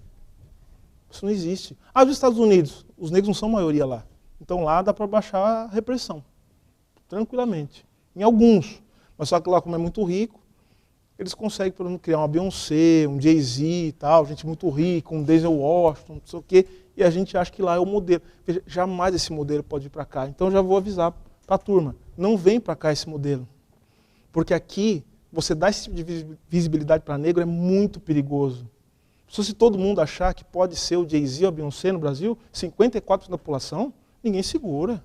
Isso não existe. Os Estados Unidos, os negros não são maioria lá. Então lá dá para baixar a repressão, tranquilamente. Em alguns, mas só que lá como é muito rico, eles conseguem, por exemplo, criar uma Beyoncé, um Jay-Z e tal, gente muito rica, um Denzel Washington, não sei o quê, e a gente acha que lá é o modelo. Veja, jamais esse modelo pode vir para cá. Então já vou avisar para a turma, não vem para cá esse modelo. Porque aqui, você dar esse tipo de visibilidade para negro é muito perigoso. Se todo mundo achar que pode ser o Jay-Z ou a Beyoncé no Brasil, 54% da população, ninguém segura.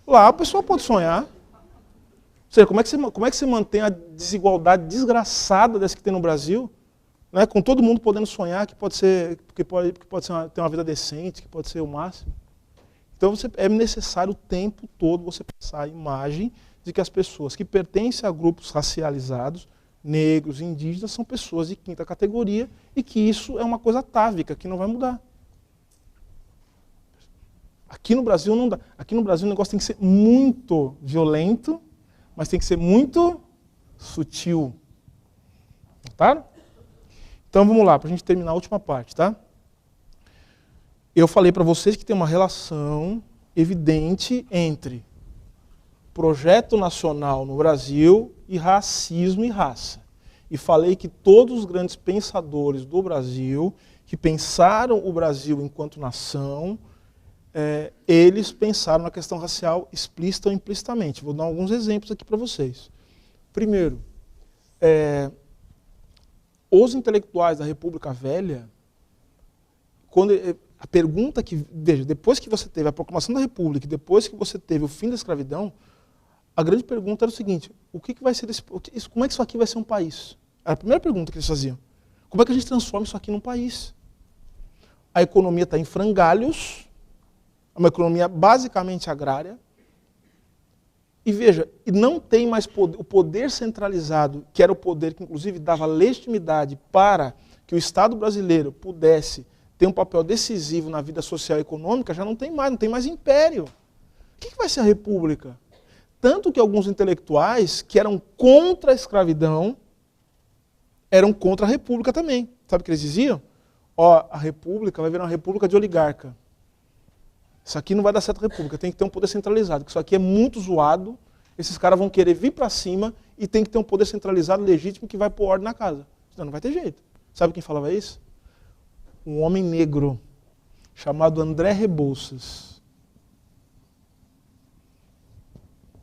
Lá a pessoa pode sonhar. Ou seja, como é que você mantém a desigualdade desgraçada dessa que tem no Brasil, né, com todo mundo podendo sonhar que pode ser, ter uma vida decente, que pode ser o máximo? Então é necessário o tempo todo você passar a imagem de que as pessoas que pertencem a grupos racializados, negros, indígenas, são pessoas de quinta categoria e que isso é uma coisa atávica, que não vai mudar. Aqui no Brasil não dá. Aqui no Brasil o negócio tem que ser muito violento, mas tem que ser muito sutil. Notaram? Então vamos lá, para a gente terminar a última parte, tá? Eu falei para vocês que tem uma relação evidente entre projeto nacional no Brasil e racismo e raça. E falei que todos os grandes pensadores do Brasil, que pensaram o Brasil enquanto nação, eles pensaram na questão racial explícita ou implicitamente. Vou dar alguns exemplos aqui para vocês. Primeiro, os intelectuais da República Velha, a pergunta que, veja, depois que você teve a proclamação da República, depois que você teve o fim da escravidão, a grande pergunta era o seguinte, como é que isso aqui vai ser um país? Era a primeira pergunta que eles faziam. Como é que a gente transforma isso aqui num país? A economia está em frangalhos, é uma economia basicamente agrária, e veja, não tem mais o poder centralizado, que era o poder que inclusive dava legitimidade para que o Estado brasileiro pudesse ter um papel decisivo na vida social e econômica, já não tem mais império. O que vai ser a República? Tanto que alguns intelectuais que eram contra a escravidão, eram contra a República também. Sabe o que eles diziam? A República vai virar uma república de oligarca. Isso aqui não vai dar certo a República, tem que ter um poder centralizado, porque isso aqui é muito zoado, esses caras vão querer vir para cima e tem que ter um poder centralizado legítimo que vai pôr ordem na casa. Senão não vai ter jeito. Sabe quem falava isso? Um homem negro chamado André Rebouças.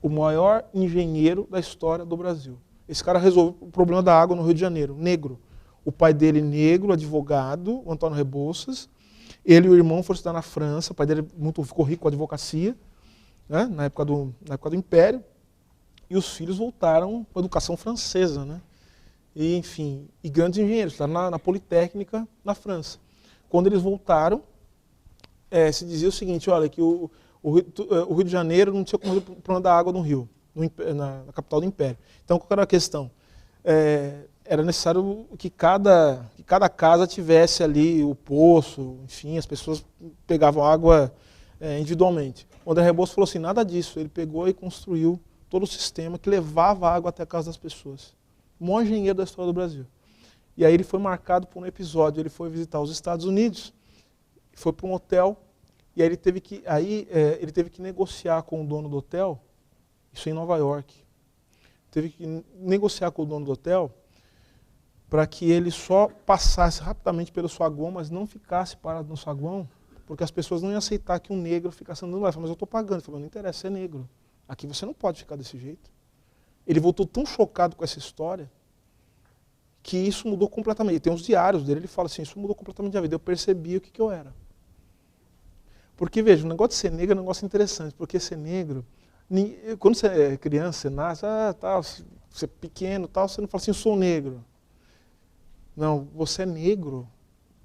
O maior engenheiro da história do Brasil. Esse cara resolveu o problema da água no Rio de Janeiro, negro. O pai dele negro, advogado, o Antônio Rebouças. Ele e o irmão foram estudar na França, o pai dele ficou rico com a advocacia, né, na época do Império, e os filhos voltaram com a educação francesa. Né? E, enfim, e grandes engenheiros, estavam na Politécnica, na França. Quando eles voltaram, se dizia o seguinte, olha, que o Rio de Janeiro não tinha como resolver o problema da água no Rio, na capital do Império. Então, qual era a questão? Era necessário que cada casa tivesse ali o poço, enfim, as pessoas pegavam água individualmente. O André Rebouças falou assim, nada disso. Ele pegou e construiu todo o sistema que levava a água até a casa das pessoas. O maior engenheiro da história do Brasil. E aí ele foi marcado por um episódio. Ele foi visitar os Estados Unidos, foi para um hotel, e aí ele teve que negociar com o dono do hotel, isso em Nova York. Teve que negociar com o dono do hotel para que ele só passasse rapidamente pelo saguão, mas não ficasse parado no saguão, porque as pessoas não iam aceitar que um negro ficasse andando lá. Ele falou, mas eu estou pagando. Ele falou, não interessa, é negro. Aqui você não pode ficar desse jeito. Ele voltou tão chocado com essa história que isso mudou completamente. Tem uns diários dele, ele fala assim, isso mudou completamente a vida. Eu percebi o que eu era. Porque, veja, o negócio de ser negro é um negócio interessante, porque ser negro, quando você é criança, você nasce, tal, você é pequeno, tal, você não fala assim, eu sou negro. Não, você é negro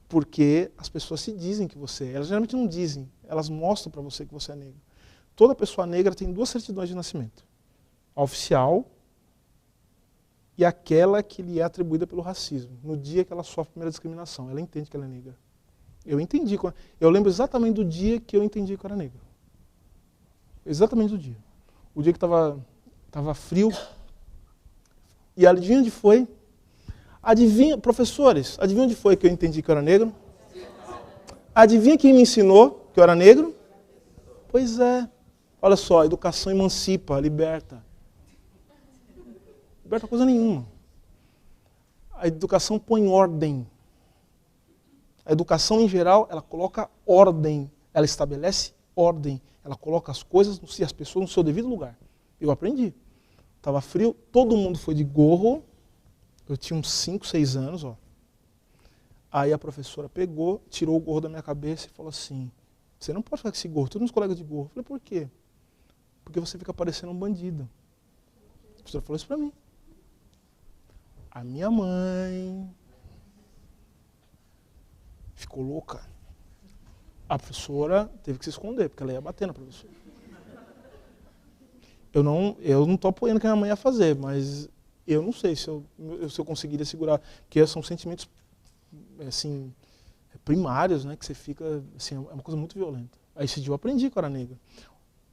porque as pessoas se dizem que você é. Elas geralmente não dizem, elas mostram para você que você é negro. Toda pessoa negra tem 2 certidões de nascimento. A oficial e aquela que lhe é atribuída pelo racismo. No dia que ela sofre a primeira discriminação, ela entende que ela é negra. Eu entendi. Eu lembro exatamente do dia que eu entendi que eu era negro. Exatamente do dia. O dia que estava frio. E adivinha onde foi? Professores, adivinha onde foi que eu entendi que eu era negro? Adivinha quem me ensinou que eu era negro? Pois é. Olha só, a educação emancipa, liberta. Liberta coisa nenhuma. A educação põe ordem. A educação, em geral, ela coloca ordem. Ela estabelece ordem. Ela coloca as coisas e as pessoas no seu devido lugar. Eu aprendi. Estava frio, todo mundo foi de gorro. Eu tinha uns 5, 6 anos. Ó. Aí a professora pegou, tirou o gorro da minha cabeça e falou assim, você não pode ficar com esse gorro, todos os colegas de gorro. Eu falei, por quê? Porque você fica parecendo um bandido. A professora falou isso para mim. A minha mãe ficou louca. A professora teve que se esconder, porque ela ia bater na professora. Eu não estou apoiando o que a minha mãe ia fazer, mas eu não sei se eu conseguiria segurar, porque são sentimentos assim, primários, né, que você fica, assim, é uma coisa muito violenta. Aí esse dia eu aprendi que eu era negro.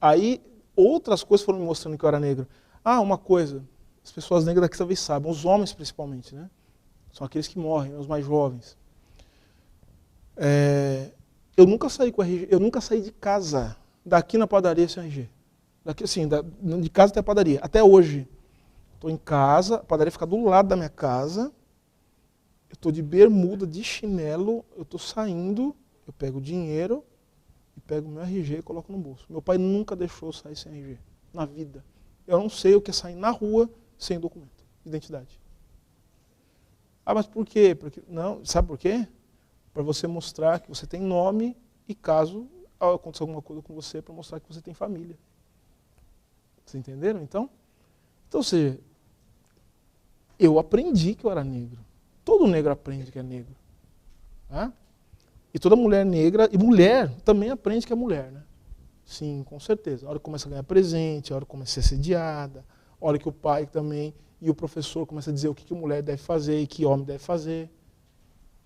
Aí outras coisas foram me mostrando que eu era negro. Uma coisa, as pessoas negras daqui talvez saibam, os homens principalmente, né? São aqueles que morrem, os mais jovens. Eu nunca saí com RG, eu nunca saí de casa, daqui na padaria sem RG. Daqui, assim, de casa até a padaria. Até hoje. Estou em casa, a padaria fica do lado da minha casa, eu estou de bermuda, de chinelo, eu estou saindo, eu pego o dinheiro e pego o meu RG e coloco no bolso. Meu pai nunca deixou eu sair sem RG, na vida. Eu não sei o que é sair na rua sem documento, identidade. Mas por quê? Não, sabe por quê? Para você mostrar que você tem nome e caso aconteça alguma coisa com você, para mostrar que você tem família. Vocês entenderam, então? Então, ou seja, eu aprendi que eu era negro. Todo negro aprende que é negro. Tá? E toda mulher negra, e mulher também aprende que é mulher, né? Sim, com certeza. A hora que começa a ganhar presente, a hora que começa a ser sediada, a hora que o pai também e o professor começa a dizer o que mulher deve fazer e que homem deve fazer.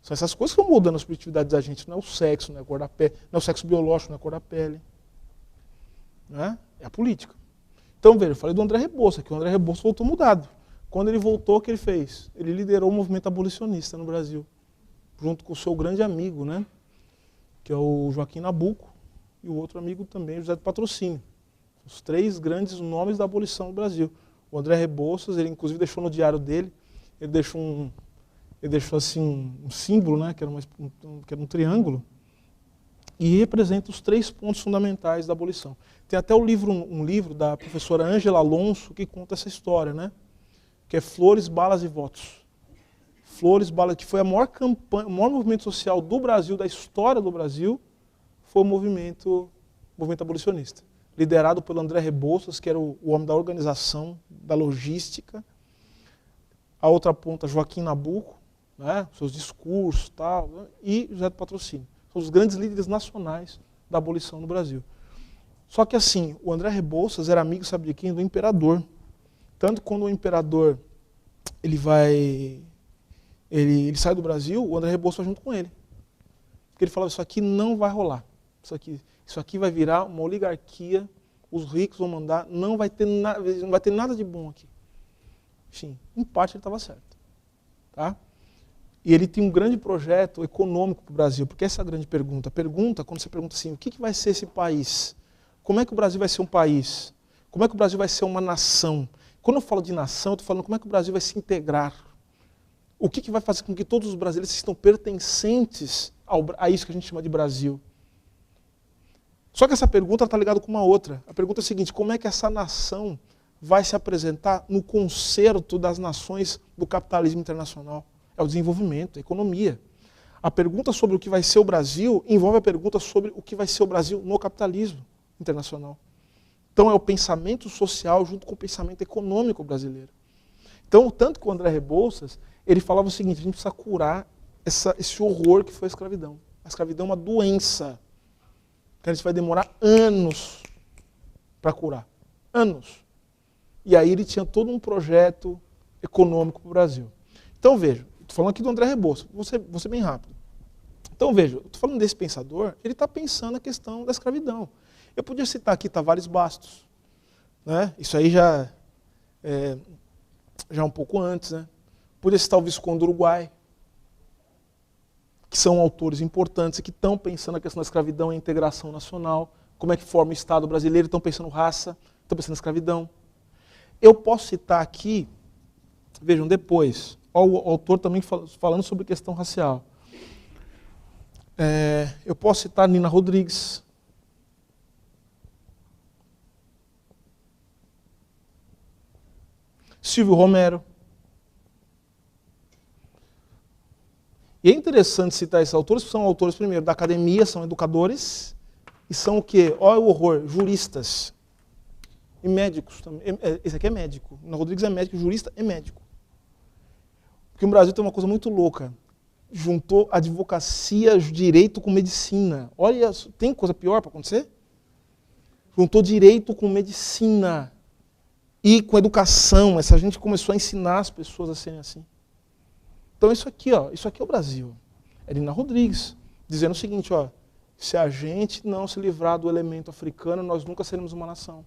São essas coisas que vão mudando a subjetividade da gente. Não é o sexo, não é a cor da pele, não é o sexo biológico, não é a cor da pele. Né? É a política. Então, veja, eu falei do André Rebouças, que o André Rebouças voltou mudado. Quando ele voltou, o que ele fez? Ele liderou o movimento abolicionista no Brasil, junto com o seu grande amigo, né? Que é o Joaquim Nabuco, e o outro amigo também, José do Patrocínio. Os 3 grandes nomes da abolição no Brasil. O André Rebouças, ele inclusive deixou no diário dele, ele deixou assim um símbolo, né? Que era um triângulo, e representa os 3 pontos fundamentais da abolição. Tem até um livro da professora Ângela Alonso que conta essa história, né? Que é Flores, Balas e Votos. Flores, Balas, que foi a maior campanha, o maior movimento social do Brasil, da história do Brasil, foi o movimento abolicionista. Liderado pelo André Rebouças, que era o homem da organização, da logística. A outra ponta, Joaquim Nabuco, né? Seus discursos, tal, né? E José do Patrocínio. São os grandes líderes nacionais da abolição no Brasil. Só que assim, o André Rebouças era amigo, sabe de quem? Do imperador. Tanto que quando o imperador ele sai do Brasil, o André Rebouças vai junto com ele. Porque ele falava, isso aqui não vai rolar. Isso aqui vai virar uma oligarquia, os ricos vão mandar, não vai ter nada de bom aqui. Enfim, em parte ele estava certo. Tá? E ele tem um grande projeto econômico para o Brasil, porque essa é a grande pergunta. A pergunta, quando você pergunta assim, o que vai ser esse país? Como é que o Brasil vai ser um país? Como é que o Brasil vai ser uma nação? Quando eu falo de nação, eu estou falando como é que o Brasil vai se integrar. O que vai fazer com que todos os brasileiros estão pertencentes a isso que a gente chama de Brasil? Só que essa pergunta está ligada com uma outra. A pergunta é a seguinte, como é que essa nação vai se apresentar no concerto das nações do capitalismo internacional? É o desenvolvimento, a economia. A pergunta sobre o que vai ser o Brasil envolve a pergunta sobre o que vai ser o Brasil no capitalismo internacional. Então é o pensamento social junto com o pensamento econômico brasileiro. Então, tanto que o André Rebouças, ele falava o seguinte: a gente precisa curar esse horror que foi a escravidão. A escravidão é uma doença que a gente vai demorar anos para curar. Anos. E aí ele tinha todo um projeto econômico para o Brasil. Então veja, estou falando aqui do André Rebouças, vou ser bem rápido. Então veja, estou falando desse pensador, ele está pensando a questão da escravidão. Eu podia citar aqui Tavares Bastos, né? Isso aí já um pouco antes, né? Podia citar o Visconde do Uruguai, que são autores importantes e que estão pensando a questão da escravidão e a integração nacional, como é que forma o Estado brasileiro, estão pensando raça, estão pensando escravidão. Eu posso citar aqui, vejam depois, o autor também falando sobre questão racial. Eu posso citar Nina Rodrigues. Silvio Romero. E é interessante citar esses autores, porque são autores, primeiro, da academia, são educadores, e são o quê? Olha o horror, juristas. E médicos também. Esse aqui é médico. Nina Rodrigues é médico, jurista e médico. Porque o Brasil tem uma coisa muito louca. Juntou advocacia, direito com medicina. Olha, tem coisa pior para acontecer? Juntou direito com medicina. E com educação. Essa gente começou a ensinar as pessoas a serem assim. Então isso aqui é o Brasil. É Nina Rodrigues, dizendo o seguinte, ó, se a gente não se livrar do elemento africano, nós nunca seremos uma nação.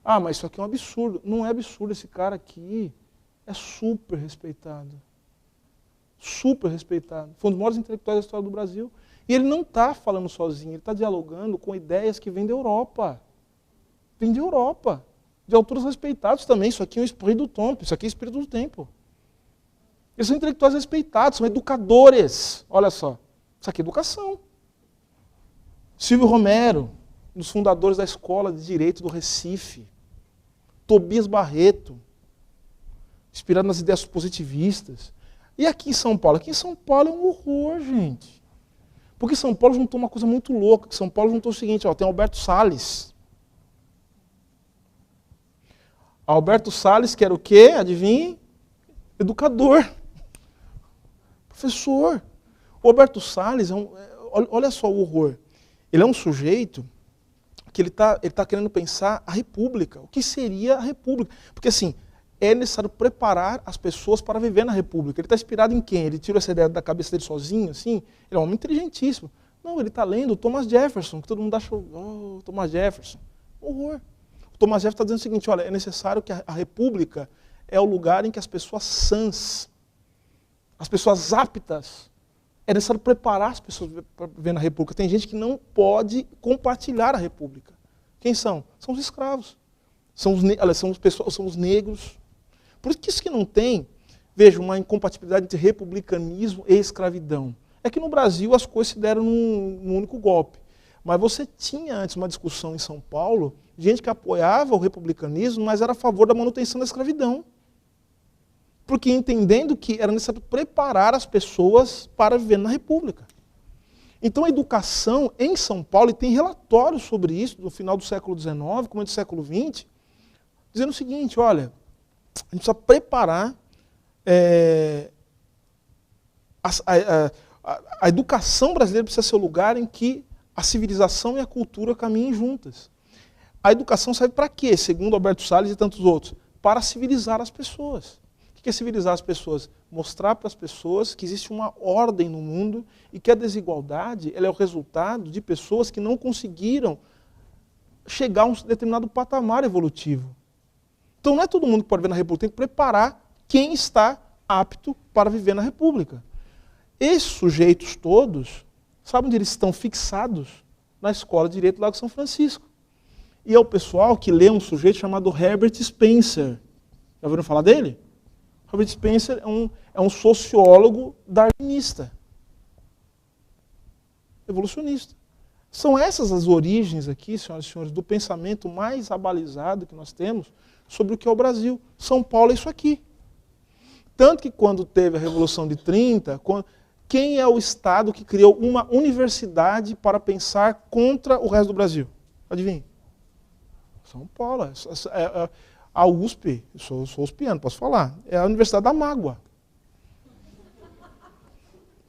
Ah, mas isso aqui é um absurdo. Não é absurdo, esse cara aqui é super respeitado. Super respeitado. Foi um dos maiores intelectuais da história do Brasil. E ele não está falando sozinho, ele está dialogando com ideias que vêm da Europa. Vêm da Europa. De autores respeitados também. Isso aqui é um espírito do tempo. Isso aqui é espírito do tempo. Eles são intelectuais respeitados, são educadores. Olha só. Isso aqui é educação. Silvio Romero, um dos fundadores da Escola de Direito do Recife. Tobias Barreto, inspirado nas ideias positivistas. E aqui em São Paulo? Aqui em São Paulo é um horror, gente. Porque São Paulo juntou uma coisa muito louca. São Paulo juntou o seguinte, ó, tem Alberto Salles. Alberto Salles, que era o quê? Adivinhe? Educador. Professor. O Alberto Salles, olha só o horror. Ele é um sujeito que ele tá querendo pensar a república. O que seria a república? Porque assim, é necessário preparar as pessoas para viver na república. Ele está inspirado em quem? Ele tirou essa ideia da cabeça dele sozinho, assim? Ele é um homem inteligentíssimo. Não, ele está lendo Thomas Jefferson, que todo mundo acha, oh, Thomas Jefferson. Horror. O Thomas Jefferson está dizendo o seguinte, olha, é necessário que a república é o lugar em que as pessoas sãs, as pessoas aptas, é necessário preparar as pessoas para viver na república. Tem gente que não pode compartilhar a república. Quem são? São os escravos. São os negros. Por isso que não tem, veja, uma incompatibilidade entre republicanismo e escravidão. É que no Brasil as coisas se deram num único golpe. Mas você tinha antes uma discussão em São Paulo, gente que apoiava o republicanismo, mas era a favor da manutenção da escravidão. Porque entendendo que era necessário preparar as pessoas para viver na república. Então a educação em São Paulo, e tem relatórios sobre isso, do final do século XIX, como do século XX, dizendo o seguinte, olha, a gente precisa preparar a educação brasileira precisa ser o lugar em que a civilização e a cultura caminhem juntas. A educação serve para quê? Segundo Alberto Salles e tantos outros, para civilizar as pessoas. O que é civilizar as pessoas? Mostrar para as pessoas que existe uma ordem no mundo e que a desigualdade ela é o resultado de pessoas que não conseguiram chegar a um determinado patamar evolutivo. Então não é todo mundo que pode viver na República, tem que preparar quem está apto para viver na República. Esses sujeitos todos, sabe onde eles estão fixados? Na Escola de Direito do Lago São Francisco. E é o pessoal que lê um sujeito chamado Herbert Spencer. Já ouviram falar dele? Herbert Spencer é um sociólogo darwinista. Evolucionista. São essas as origens aqui, senhoras e senhores, do pensamento mais abalizado que nós temos sobre o que é o Brasil. São Paulo é isso aqui. Tanto que quando teve a Revolução de 30, Quem é o Estado que criou uma universidade para pensar contra o resto do Brasil? Adivinha? São Paulo. A USP, eu sou uspiano, posso falar, é a Universidade da Mágoa.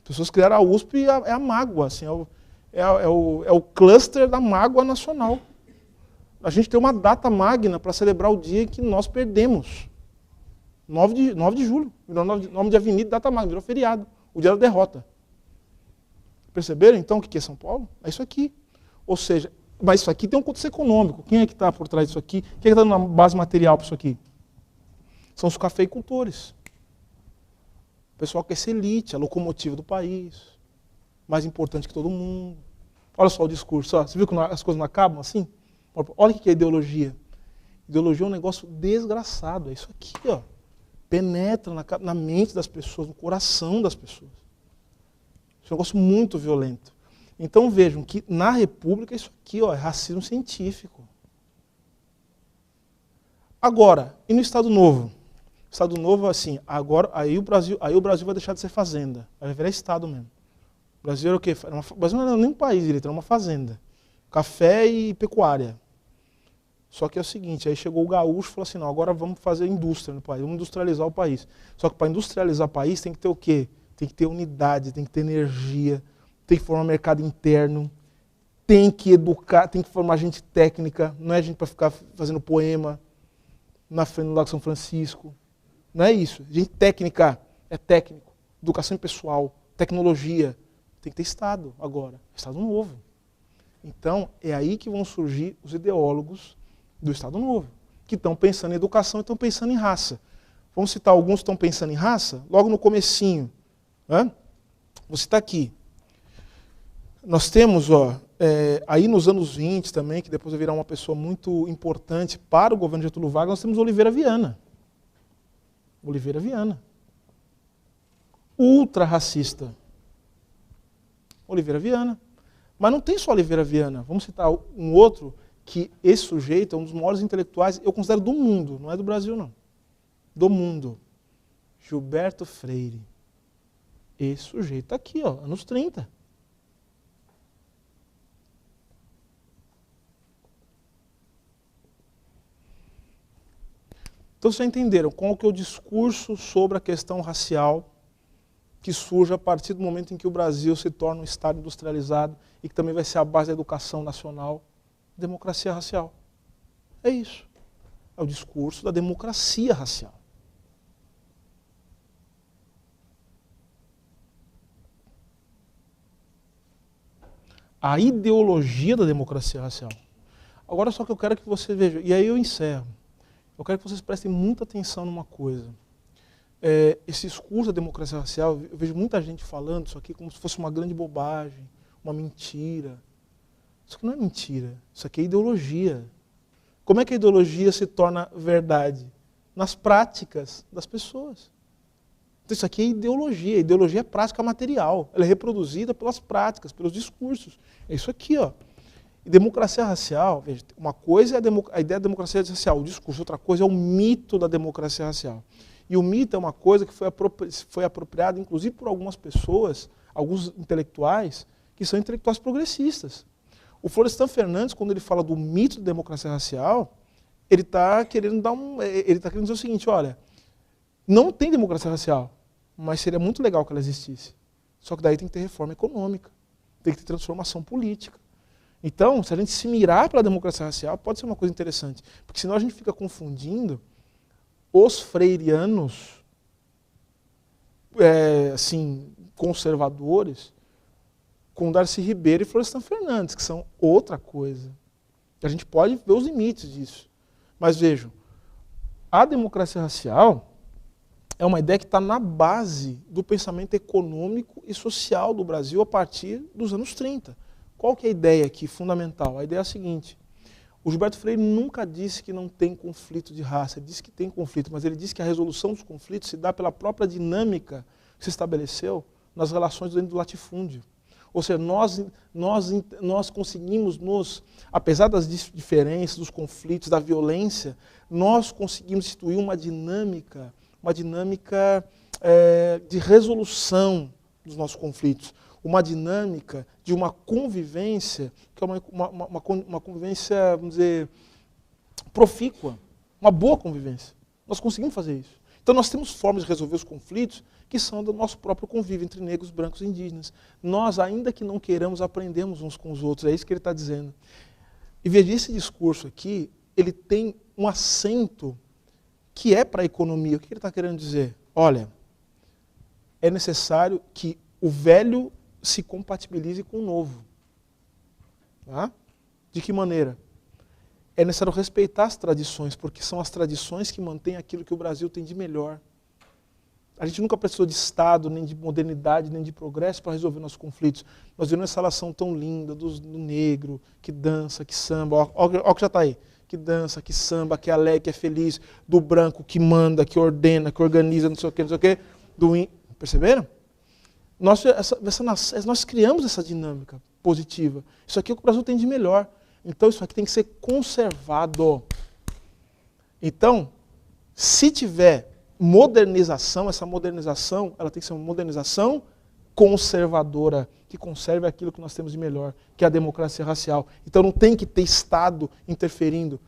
As pessoas criaram a USP e é a mágoa, assim, é o cluster da mágoa nacional. A gente tem uma data magna para celebrar o dia que nós perdemos. 9 de julho, virou nome de avenida, data magna, virou feriado, o dia da derrota. Perceberam então o que é São Paulo? É isso aqui. Ou seja, mas isso aqui tem um contexto econômico. Quem é que está por trás disso aqui? Quem é que está dando uma base material para isso aqui? São os cafeicultores. O pessoal que é essa elite, a locomotiva do país, mais importante que todo mundo. Olha só o discurso, ó. Você viu que as coisas não acabam assim? Olha o que é ideologia. Ideologia é um negócio desgraçado, é isso aqui, ó. Penetra na mente das pessoas, no coração das pessoas. Isso é um negócio muito violento. Então vejam que na República isso aqui, ó, é racismo científico. Agora, e no Estado Novo? Estado Novo, assim, agora, aí o Brasil vai deixar de ser fazenda, vai virar Estado mesmo. O Brasil era o quê? O Brasil não era nem um país direito, era uma fazenda. Café e pecuária. Só que é o seguinte, aí chegou o gaúcho e falou assim, não, agora vamos fazer indústria no país, vamos industrializar o país. Só que para industrializar o país tem que ter o quê? Tem que ter unidade, tem que ter energia, tem que formar mercado interno, tem que educar, tem que formar gente técnica, não é gente para ficar fazendo poema na frente do Lago São Francisco. Não é isso. Gente técnica, é técnico. Educação pessoal, tecnologia. Tem que ter Estado agora. Estado Novo. Então, é aí que vão surgir os ideólogos do Estado Novo, que estão pensando em educação e estão pensando em raça. Vamos citar alguns que estão pensando em raça? Logo no comecinho. Vou citar aqui. Nós temos, aí nos anos 20 também, que depois vai virar uma pessoa muito importante para o governo de Getúlio Vargas, nós temos Oliveira Viana. Oliveira Viana. Ultra racista. Oliveira Viana. Mas não tem só Oliveira Viana. Vamos citar um outro, que esse sujeito é um dos maiores intelectuais, eu considero do mundo, não é do Brasil não. Do mundo. Gilberto Freire. Esse sujeito está aqui, ó, anos 30. Então vocês já entenderam qual que é o discurso sobre a questão racial que surge a partir do momento em que o Brasil se torna um Estado industrializado e que também vai ser a base da educação nacional, democracia racial. É isso. É o discurso da democracia racial. A ideologia da democracia racial. Agora só que eu quero que vocês vejam, e aí eu encerro. Eu quero que vocês prestem muita atenção numa coisa. Esse discurso da democracia racial, eu vejo muita gente falando isso aqui como se fosse uma grande bobagem, uma mentira. Isso aqui não é mentira, isso aqui é ideologia. Como é que a ideologia se torna verdade? Nas práticas das pessoas. Então isso aqui é ideologia, a ideologia é prática material, ela é reproduzida pelas práticas, pelos discursos. É isso aqui, ó. E democracia racial, veja, uma coisa é a ideia da democracia racial, o discurso, outra coisa é o mito da democracia racial. E o mito é uma coisa que foi apropriada, inclusive, por algumas pessoas, alguns intelectuais, que são intelectuais progressistas. O Florestan Fernandes, quando ele fala do mito da democracia racial, ele está querendo dizer o seguinte, olha, não tem democracia racial, mas seria muito legal que ela existisse. Só que daí tem que ter reforma econômica, tem que ter transformação política. Então, se a gente se mirar para a democracia racial, pode ser uma coisa interessante. Porque senão a gente fica confundindo os freirianos, assim, conservadores, com Darcy Ribeiro e Florestan Fernandes, que são outra coisa. A gente pode ver os limites disso. Mas vejam, a democracia racial é uma ideia que está na base do pensamento econômico e social do Brasil a partir dos anos 30. Qual que é a ideia aqui fundamental? A ideia é a seguinte, o Gilberto Freire nunca disse que não tem conflito de raça, ele disse que tem conflito, mas ele disse que a resolução dos conflitos se dá pela própria dinâmica que se estabeleceu nas relações dentro do latifúndio. Ou seja, nós conseguimos, apesar das diferenças, dos conflitos, da violência, nós conseguimos instituir uma dinâmica de resolução dos nossos conflitos, uma dinâmica de uma convivência, que é uma convivência, vamos dizer, profícua, uma boa convivência. Nós conseguimos fazer isso. Então nós temos formas de resolver os conflitos que são do nosso próprio convívio entre negros, brancos e indígenas. Nós, ainda que não queiramos, aprendemos uns com os outros, é isso que ele está dizendo. E veja, esse discurso aqui, ele tem um acento que é para a economia. O que ele está querendo dizer? Olha, é necessário que o velho se compatibilize com o novo. Tá? De que maneira? É necessário respeitar as tradições, porque são as tradições que mantêm aquilo que o Brasil tem de melhor. A gente nunca precisou de Estado, nem de modernidade, nem de progresso para resolver nossos conflitos. Nós vimos essa relação tão linda do negro, que dança, que samba, olha o que já está aí. Que dança, que samba, que é alegre, que é feliz, do branco que manda, que ordena, que organiza, não sei o quê, perceberam? Nós criamos essa dinâmica positiva. Isso aqui é o que o Brasil tem de melhor. Então isso aqui tem que ser conservado. Então, se tiver modernização, essa modernização, ela tem que ser uma modernização conservadora, que conserve aquilo que nós temos de melhor, que é a democracia racial. Então não tem que ter Estado interferindo.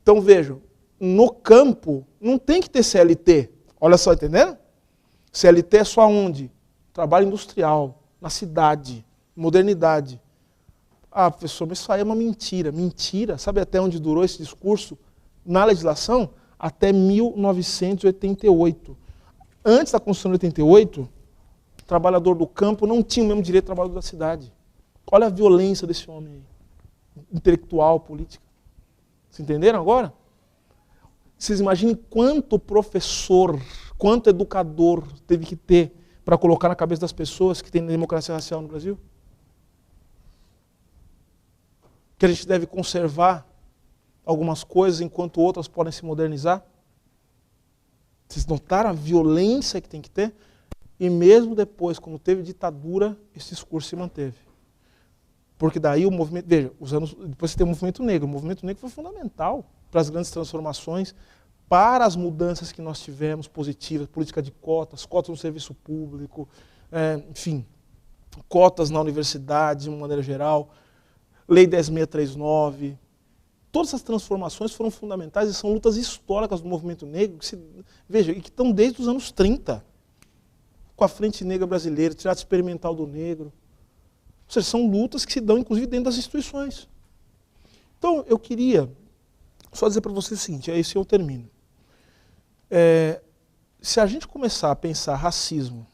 Então vejam, no campo não tem que ter CLT. Olha só, entendendo? CLT é só onde? Trabalho industrial, na cidade, modernidade. Ah, professor, mas isso aí é uma mentira. Mentira, sabe até onde durou esse discurso na legislação? Até 1988. Antes da Constituição de 88, o trabalhador do campo não tinha o mesmo direito do trabalhador da cidade. Olha a violência desse homem aí, intelectual, política. Vocês entenderam agora? Vocês imaginem quanto professor, quanto educador teve que ter para colocar na cabeça das pessoas que tem democracia racial no Brasil? Que a gente deve conservar algumas coisas enquanto outras podem se modernizar? Vocês notaram a violência que tem que ter? E mesmo depois, quando teve ditadura, esse discurso se manteve. Porque daí o movimento... Veja, depois você tem o movimento negro. O movimento negro foi fundamental para as grandes transformações, para as mudanças que nós tivemos positivas, política de cotas, cotas no serviço público, enfim, cotas na universidade, de uma maneira geral, Lei 10.639. Todas essas transformações foram fundamentais e são lutas históricas do movimento negro, veja, e que estão desde os anos 30, com a Frente Negra Brasileira, Teatro Experimental do Negro. Ou seja, são lutas que se dão, inclusive, dentro das instituições. Então, eu queria só dizer para vocês o seguinte, aí eu termino. Se a gente começar a pensar racismo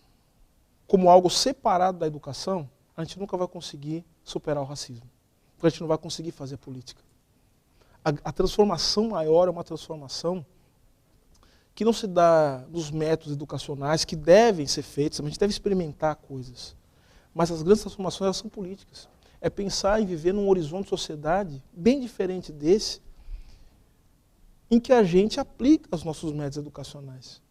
como algo separado da educação, a gente nunca vai conseguir superar o racismo. Porque a gente não vai conseguir fazer política. A transformação maior é uma transformação que não se dá nos métodos educacionais, que devem ser feitos, a gente deve experimentar coisas. Mas as grandes transformações, elas são políticas. É pensar em viver num horizonte de sociedade bem diferente desse, em que a gente aplica os nossos métodos educacionais.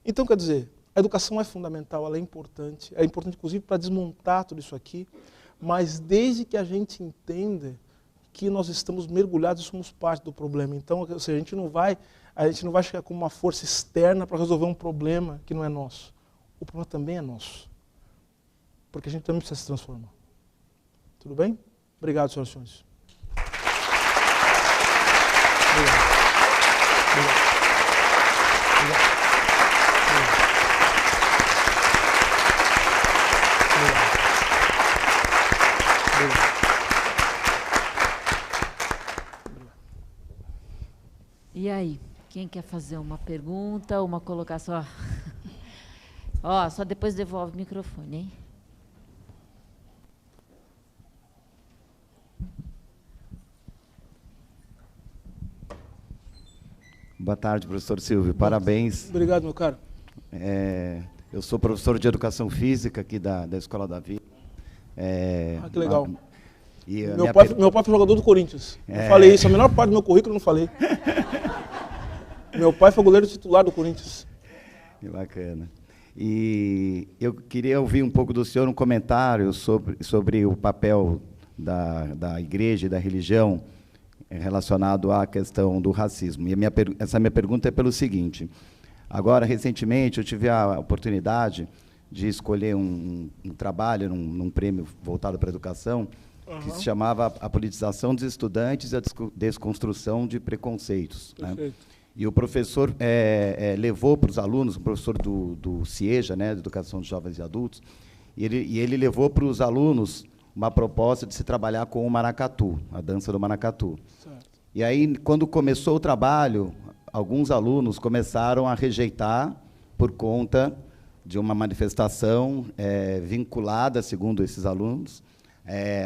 Então, quer dizer, a educação é fundamental, ela é importante inclusive para desmontar tudo isso aqui, mas desde que a gente entenda que nós estamos mergulhados e somos parte do problema. Então, ou seja, a gente não vai chegar com uma força externa para resolver um problema que não é nosso. O problema também é nosso. Porque a gente também precisa se transformar. Tudo bem? Obrigado, senhoras e senhores. Obrigado. E aí, quem quer fazer uma pergunta, uma colocação? Ó, só depois devolve o microfone, hein? Boa tarde, professor Silvio. Parabéns. Obrigado, meu caro. Eu sou professor de Educação Física aqui da Escola da Vida. Que legal. Meu pai foi jogador do Corinthians. Eu falei isso, a menor parte do meu currículo eu não falei. Meu pai foi goleiro titular do Corinthians. Que bacana. E eu queria ouvir um pouco do senhor um comentário sobre o papel da igreja e da religião relacionado à questão do racismo. E essa minha pergunta é pelo seguinte. Agora, recentemente, eu tive a oportunidade de escolher um trabalho num prêmio voltado para a educação, que se chamava A Politização dos Estudantes e a Desconstrução de Preconceitos. Né? E o professor levou para os alunos, o professor do CIEJA, né, de Educação de Jovens e Adultos, e ele levou para os alunos uma proposta de se trabalhar com o maracatu, a dança do maracatu. Certo. E aí, quando começou o trabalho, alguns alunos começaram a rejeitar por conta de uma manifestação vinculada, segundo esses alunos,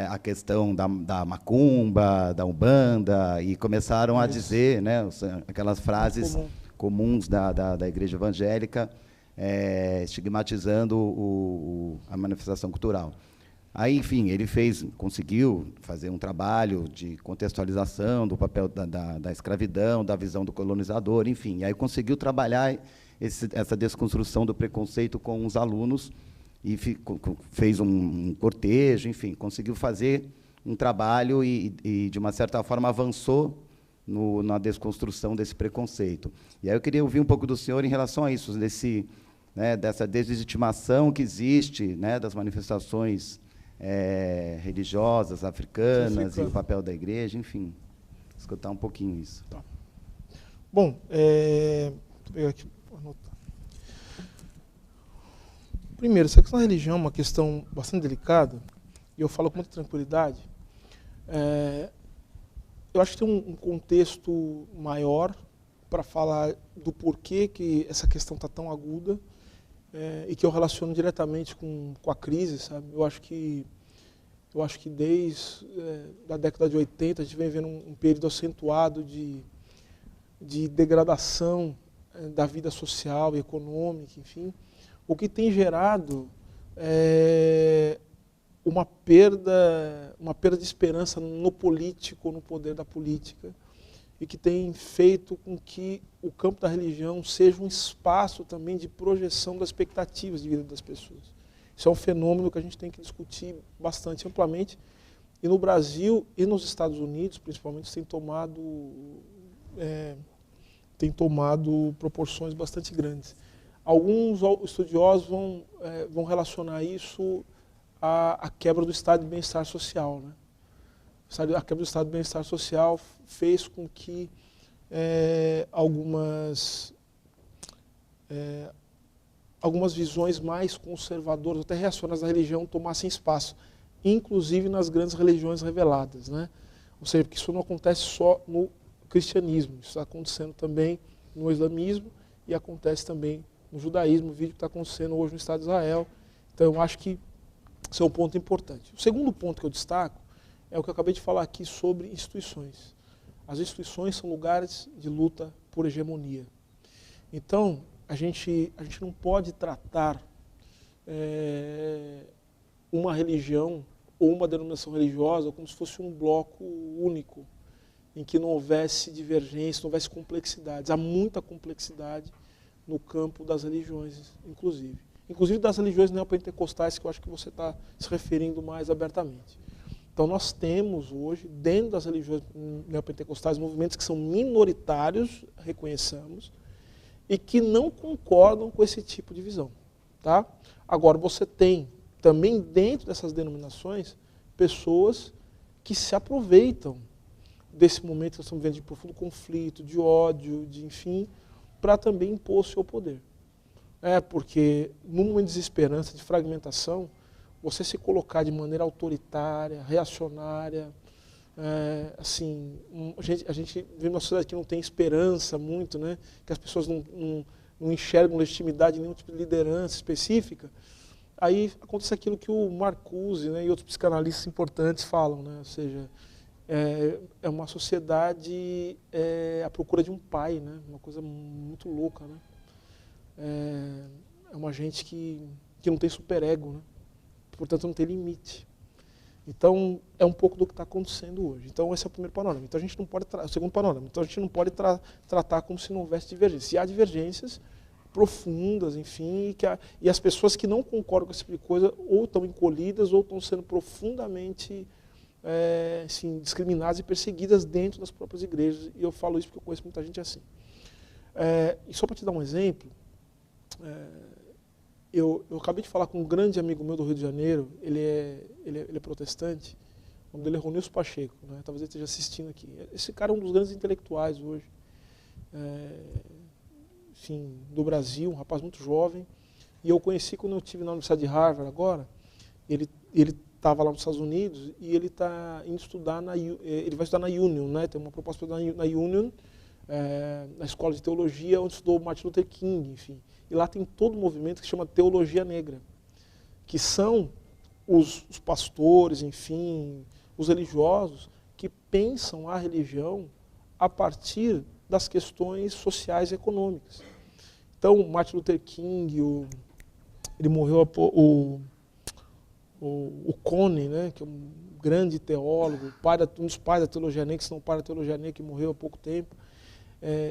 a questão da macumba, da umbanda, e começaram a dizer, né, aquelas frases comuns da igreja evangélica, estigmatizando a manifestação cultural. Aí, enfim, ele conseguiu fazer um trabalho de contextualização do papel da escravidão, da visão do colonizador, enfim, e aí conseguiu trabalhar essa desconstrução do preconceito com os alunos, e fez um cortejo, enfim, conseguiu fazer um trabalho e de uma certa forma, avançou na desconstrução desse preconceito. E aí eu queria ouvir um pouco do senhor em relação a isso, dessa deslegitimação que existe, né, das manifestações religiosas africanas e o papel da igreja, enfim, escutar um pouquinho isso. Tá. Bom, vou pegar aqui, vou anotar. Primeiro, essa questão da religião é uma questão bastante delicada, e eu falo com muita tranquilidade. Eu acho que tem um contexto maior para falar do porquê que essa questão está tão aguda, e que eu relaciono diretamente com a crise, sabe? Eu acho que desde a década de 80 a gente vem vendo um período acentuado de degradação da vida social e econômica, enfim, o que tem gerado uma perda de esperança no político, no poder da política, e que tem feito com que o campo da religião seja um espaço também de projeção das expectativas de vida das pessoas. Isso é um fenômeno que a gente tem que discutir bastante amplamente, e no Brasil e nos Estados Unidos, principalmente, isso tem tomado proporções bastante grandes. Alguns estudiosos vão relacionar isso à quebra do estado de bem-estar social, né? A quebra do estado de bem-estar social fez com que algumas visões mais conservadoras, até reacionárias da religião, tomassem espaço, inclusive nas grandes religiões reveladas, né? Ou seja, porque isso não acontece só no cristianismo, isso está acontecendo também no islamismo e acontece também no judaísmo, o vídeo que está acontecendo hoje no Estado de Israel. Então, eu acho que esse é um ponto importante. O segundo ponto que eu destaco é o que eu acabei de falar aqui sobre instituições. As instituições são lugares de luta por hegemonia. Então, a gente não pode tratar uma religião ou uma denominação religiosa como se fosse um bloco único, em que não houvesse divergência, não houvesse complexidades. Há muita complexidade no campo das religiões, inclusive das religiões neopentecostais, que eu acho que você está se referindo mais abertamente. Então, nós temos hoje, dentro das religiões neopentecostais, movimentos que são minoritários, reconheçamos, e que não concordam com esse tipo de visão. Tá? Agora, você tem também dentro dessas denominações pessoas que se aproveitam desse momento que nós estamos vivendo de profundo conflito, de ódio, enfim, para também impor o seu poder. Porque num momento de desesperança, de fragmentação, você se colocar de maneira autoritária, reacionária, a gente vive uma sociedade que não tem esperança muito, né? Que as pessoas não enxergam legitimidade em nenhum tipo de liderança específica. Aí acontece aquilo que o Marcuse, né, e outros psicanalistas importantes falam, né? Ou seja, é uma sociedade à procura de um pai, né? Uma coisa muito louca, né? É uma gente que não tem superego, né? Portanto não tem limite. Então é um pouco do que está acontecendo hoje. Então esse é o primeiro panorama. Então a gente não pode o segundo panorama. Então a gente não pode tratar como se não houvesse divergência. E há divergências profundas, enfim, e as pessoas que não concordam com esse tipo de coisa ou estão encolhidas ou estão sendo profundamente discriminadas e perseguidas dentro das próprias igrejas. E eu falo isso porque eu conheço muita gente assim. E só para te dar um exemplo, eu acabei de falar com um grande amigo meu do Rio de Janeiro, ele é protestante, o nome dele é Ronilson Pacheco, né? Talvez ele esteja assistindo aqui. Esse cara é um dos grandes intelectuais hoje, enfim, do Brasil, um rapaz muito jovem, e eu conheci quando eu estive na Universidade de Harvard agora. Ele estava lá nos Estados Unidos e ele está indo estudar, ele vai estudar na Union, né? Tem uma proposta para estudar na Union, na escola de teologia, onde estudou Martin Luther King, enfim. E lá tem todo um movimento que se chama Teologia Negra, que são os pastores, enfim, os religiosos, que pensam a religião a partir das questões sociais e econômicas. Então, Martin Luther King, ele morreu, o Cone, né, que é um grande teólogo, um dos pais da teologia negra, que se não pai da teologia negra, que morreu há pouco tempo.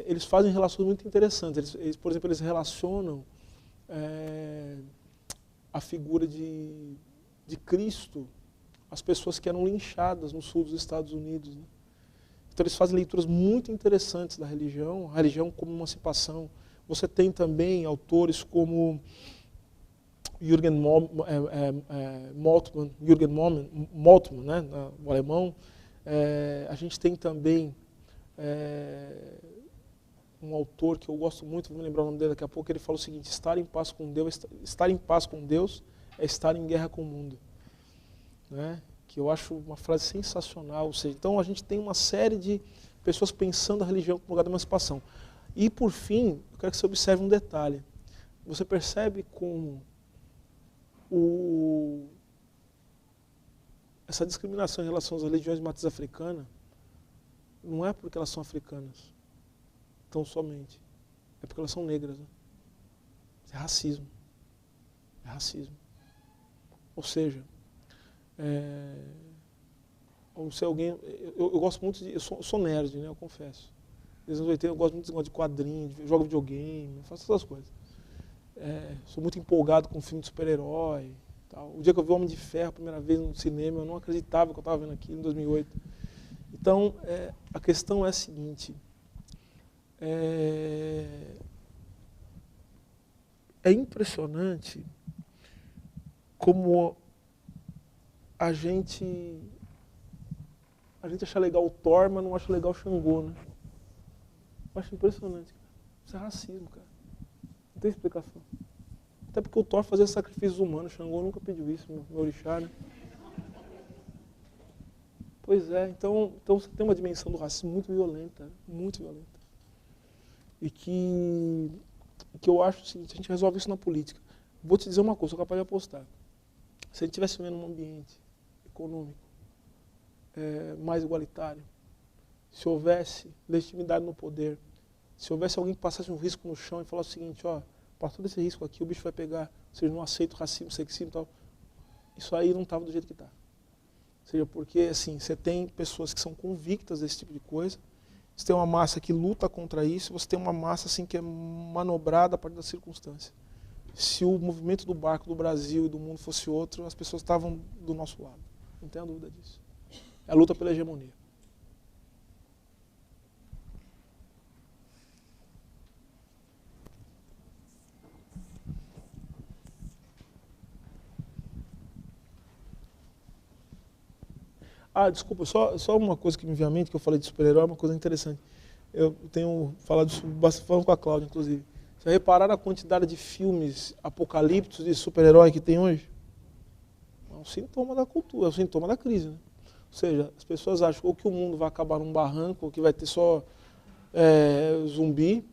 Eles fazem relações muito interessantes. Por exemplo, eles relacionam a figura de Cristo às pessoas que eram linchadas no sul dos Estados Unidos, né? Então eles fazem leituras muito interessantes da religião, a religião como emancipação. Você tem também autores como Jürgen Moltmann, né, o alemão. A gente tem também um autor que eu gosto muito, vou me lembrar o nome dele daqui a pouco, ele fala o seguinte: estar em paz com Deus é estar em guerra com o mundo. Né? Que eu acho uma frase sensacional. Ou seja, então a gente tem uma série de pessoas pensando a religião como lugar da emancipação. E por fim, eu quero que você observe um detalhe. Você percebe como essa discriminação em relação às religiões de matriz africana não é porque elas são africanas, tão somente. É porque elas são negras. Né? É racismo. É racismo. Ou seja, ou se alguém, eu gosto muito eu sou nerd, né, eu confesso. Desde os anos 80 eu gosto muito de quadrinhos, jogo videogame, faço essas coisas. Sou muito empolgado com filme de super-herói. O dia que eu vi o Homem de Ferro a primeira vez no cinema, eu não acreditava que eu estava vendo aquilo em 2008. Então, a questão é a seguinte: é impressionante como a gente acha legal o Thor, mas não acha legal o Xangô, né? Eu acho impressionante, cara. Isso é racismo, cara. Não tem explicação. Até porque o Thor fazia sacrifícios humanos, o Xangô nunca pediu isso, meu orixá, né? Pois é, então você tem uma dimensão do racismo muito violenta, muito violenta. E que eu acho o seguinte: a gente resolve isso na política. Vou te dizer uma coisa, sou capaz de apostar. Se a gente estivesse vivendo num ambiente econômico mais igualitário, se houvesse legitimidade no poder, se houvesse alguém que passasse um risco no chão e falasse o seguinte: ó, para todo esse risco aqui o bicho vai pegar, vocês não aceitam racismo, sexismo e tal, isso aí não estava do jeito que está. Ou seja, porque assim, você tem pessoas que são convictas desse tipo de coisa, você tem uma massa que luta contra isso, você tem uma massa assim, que é manobrada a partir da circunstância. Se o movimento do barco do Brasil e do mundo fosse outro, as pessoas estavam do nosso lado. Não tenha dúvida disso. É a luta pela hegemonia. Desculpa, só uma coisa que me veio à mente, que eu falei de super-herói, uma coisa interessante. Eu tenho falado isso bastante, falando com a Cláudia, inclusive. Você repararam a quantidade de filmes apocalípticos de super-herói que tem hoje? É um sintoma da cultura, é um sintoma da crise, né? Ou seja, as pessoas acham ou que o mundo vai acabar num barranco, ou que vai ter só zumbi,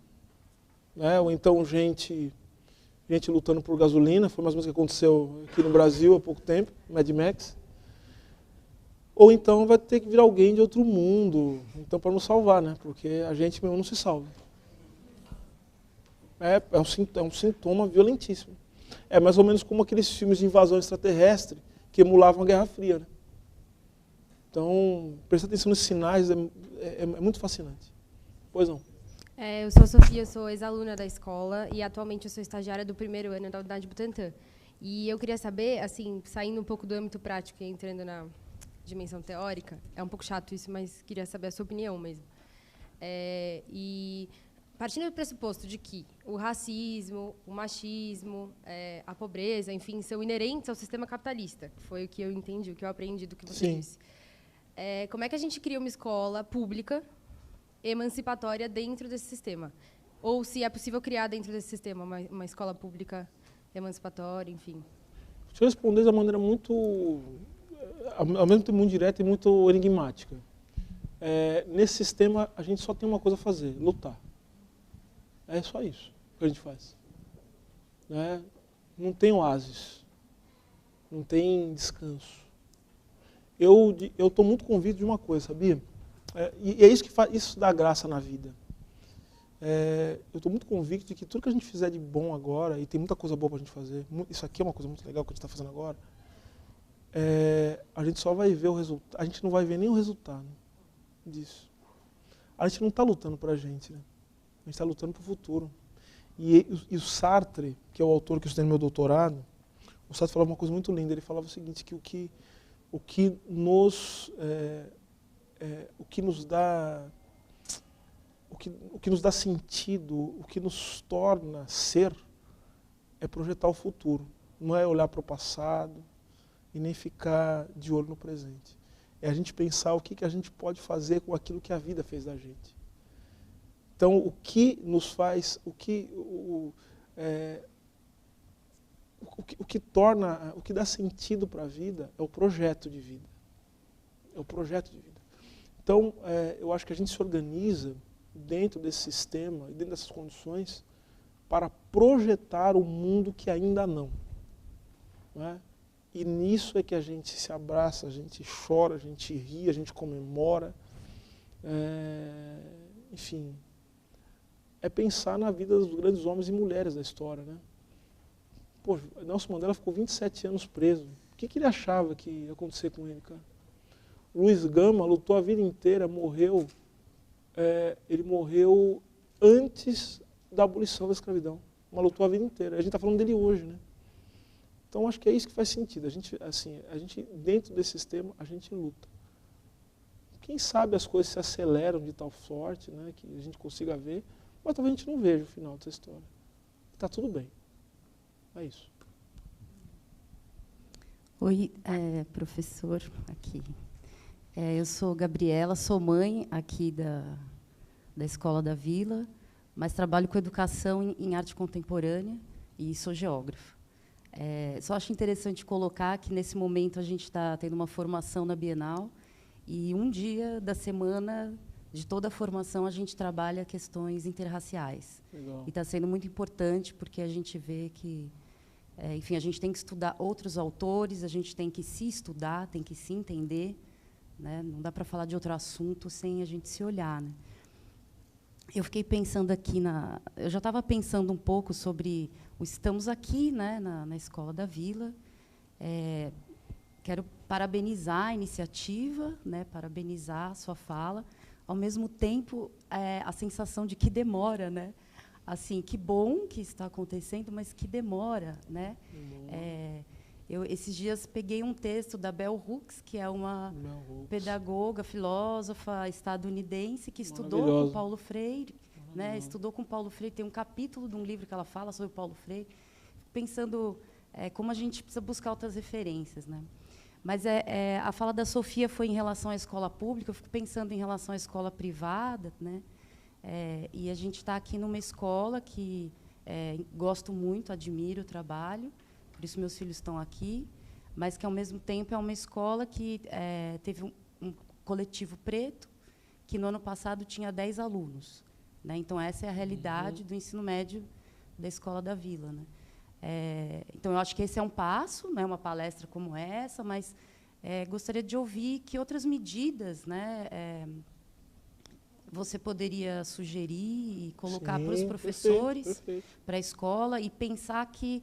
né? Ou então gente lutando por gasolina, foi mais ou menos o que aconteceu aqui no Brasil há pouco tempo, Mad Max. Ou então vai ter que vir alguém de outro mundo, então para nos salvar, né? Porque a gente mesmo não se salva. É um sintoma violentíssimo. É mais ou menos como aqueles filmes de invasão extraterrestre que emulavam a Guerra Fria, né? Então, presta atenção nos sinais, é muito fascinante. Pois não? Eu sou a Sofia, sou ex-aluna da escola e atualmente eu sou estagiária do primeiro ano da Unidade Butantã. E eu queria saber, assim, saindo um pouco do âmbito prático e entrando na dimensão teórica, é um pouco chato isso, mas queria saber a sua opinião mesmo. E partindo do pressuposto de que o racismo, o machismo, a pobreza, enfim, são inerentes ao sistema capitalista, que foi o que eu entendi, o que eu aprendi do que você disse. Como é que a gente cria uma escola pública emancipatória dentro desse sistema? Ou se é possível criar dentro desse sistema uma escola pública emancipatória, enfim? Deixa eu responder de uma maneira muito, ao mesmo tempo muito direta e muito enigmática. Nesse sistema, a gente só tem uma coisa a fazer, lutar. É só isso que a gente faz. Não tem oásis, não tem descanso. Eu estou muito convicto de uma coisa, sabia? E é isso que faz, isso dá graça na vida. Eu estou muito convicto de que tudo que a gente fizer de bom agora, e tem muita coisa boa para a gente fazer, isso aqui é uma coisa muito legal que a gente está fazendo agora, a gente só vai ver o resultado, a gente não vai ver nem o resultado disso. A gente não está lutando para a gente, né? A gente está lutando para o futuro. E o Sartre, que é o autor que eu estudei no meu doutorado, o Sartre falava uma coisa muito linda. Ele falava o seguinte, que o que nos dá sentido, o que nos torna ser, é projetar o futuro. Não é olhar para o passado e nem ficar de olho no presente. É a gente pensar o que a gente pode fazer com aquilo que a vida fez da gente. Então, o que nos faz, o que dá sentido para a vida é o projeto de vida. É o projeto de vida. Então, eu acho que a gente se organiza dentro desse sistema, dentro dessas condições, para projetar o mundo que ainda não. Não é? E nisso é que a gente se abraça, a gente chora, a gente ri, a gente comemora. Enfim, é pensar na vida dos grandes homens e mulheres da história, né? Pô, Nelson Mandela ficou 27 anos preso. O que ele achava que ia acontecer com ele, cara? Luiz Gama lutou a vida inteira, morreu. Ele morreu antes da abolição da escravidão. Mas lutou a vida inteira. A gente está falando dele hoje, né? Então, acho que é isso que faz sentido. A gente, dentro desse sistema, a gente luta. Quem sabe as coisas se aceleram de tal sorte, né, que a gente consiga ver, mas talvez a gente não veja o final dessa história. Está tudo bem. É isso. Oi, professor, aqui. Eu sou Gabriela, sou mãe aqui da Escola da Vila, mas trabalho com educação em arte contemporânea e sou geógrafa. Só acho interessante colocar que, nesse momento, a gente está tendo uma formação na Bienal e um dia da semana, de toda a formação, a gente trabalha questões interraciais. Legal. E está sendo muito importante, porque a gente vê que, enfim, a gente tem que estudar outros autores, a gente tem que se estudar, tem que se entender, né? Não dá para falar de outro assunto sem a gente se olhar, né? Eu fiquei pensando aqui eu já estava pensando um pouco sobre estamos aqui, né, na Escola da Vila. Quero parabenizar a iniciativa, né, parabenizar a sua fala. Ao mesmo tempo, a sensação de que demora, né? Assim, que bom que está acontecendo, mas que demora, né? Eu, esses dias, peguei um texto da Bell Hooks, que é uma pedagoga, filósofa estadunidense, que estudou com Paulo Freire, né? Estudou com Paulo Freire, tem um capítulo de um livro que ela fala sobre Paulo Freire, pensando como a gente precisa buscar outras referências, né? Mas a fala da Sofia foi em relação à escola pública, eu fico pensando em relação à escola privada, né? E a gente está aqui numa escola que gosto muito, admiro o trabalho, por isso meus filhos estão aqui, mas que, ao mesmo tempo, é uma escola que teve um coletivo preto, que, no ano passado, tinha 10 alunos. Né? Então, essa é a realidade do ensino médio da Escola da Vila. Né? Então, eu acho que esse é um passo, né, uma palestra como essa, mas gostaria de ouvir que outras medidas, né, você poderia sugerir e colocar para os professores, para a escola, e pensar que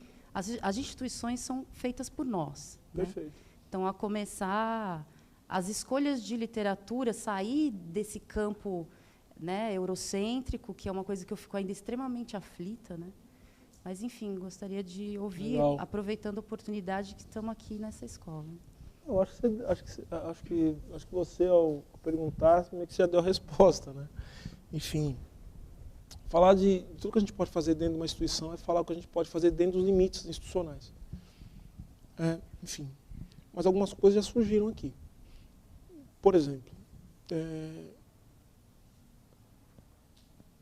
as instituições são feitas por nós. Perfeito. Né? Então, a começar as escolhas de literatura, sair desse campo, né, eurocêntrico, que é uma coisa que eu fico ainda extremamente aflita, né? Mas, enfim, gostaria de ouvir, Legal. Aproveitando a oportunidade que estamos aqui nessa escola. Eu acho que você, ao perguntar, meio que já deu a resposta, né? Enfim, Falar de tudo que a gente pode fazer dentro de uma instituição é falar o que a gente pode fazer dentro dos limites institucionais. Enfim, mas algumas coisas já surgiram aqui. Por exemplo,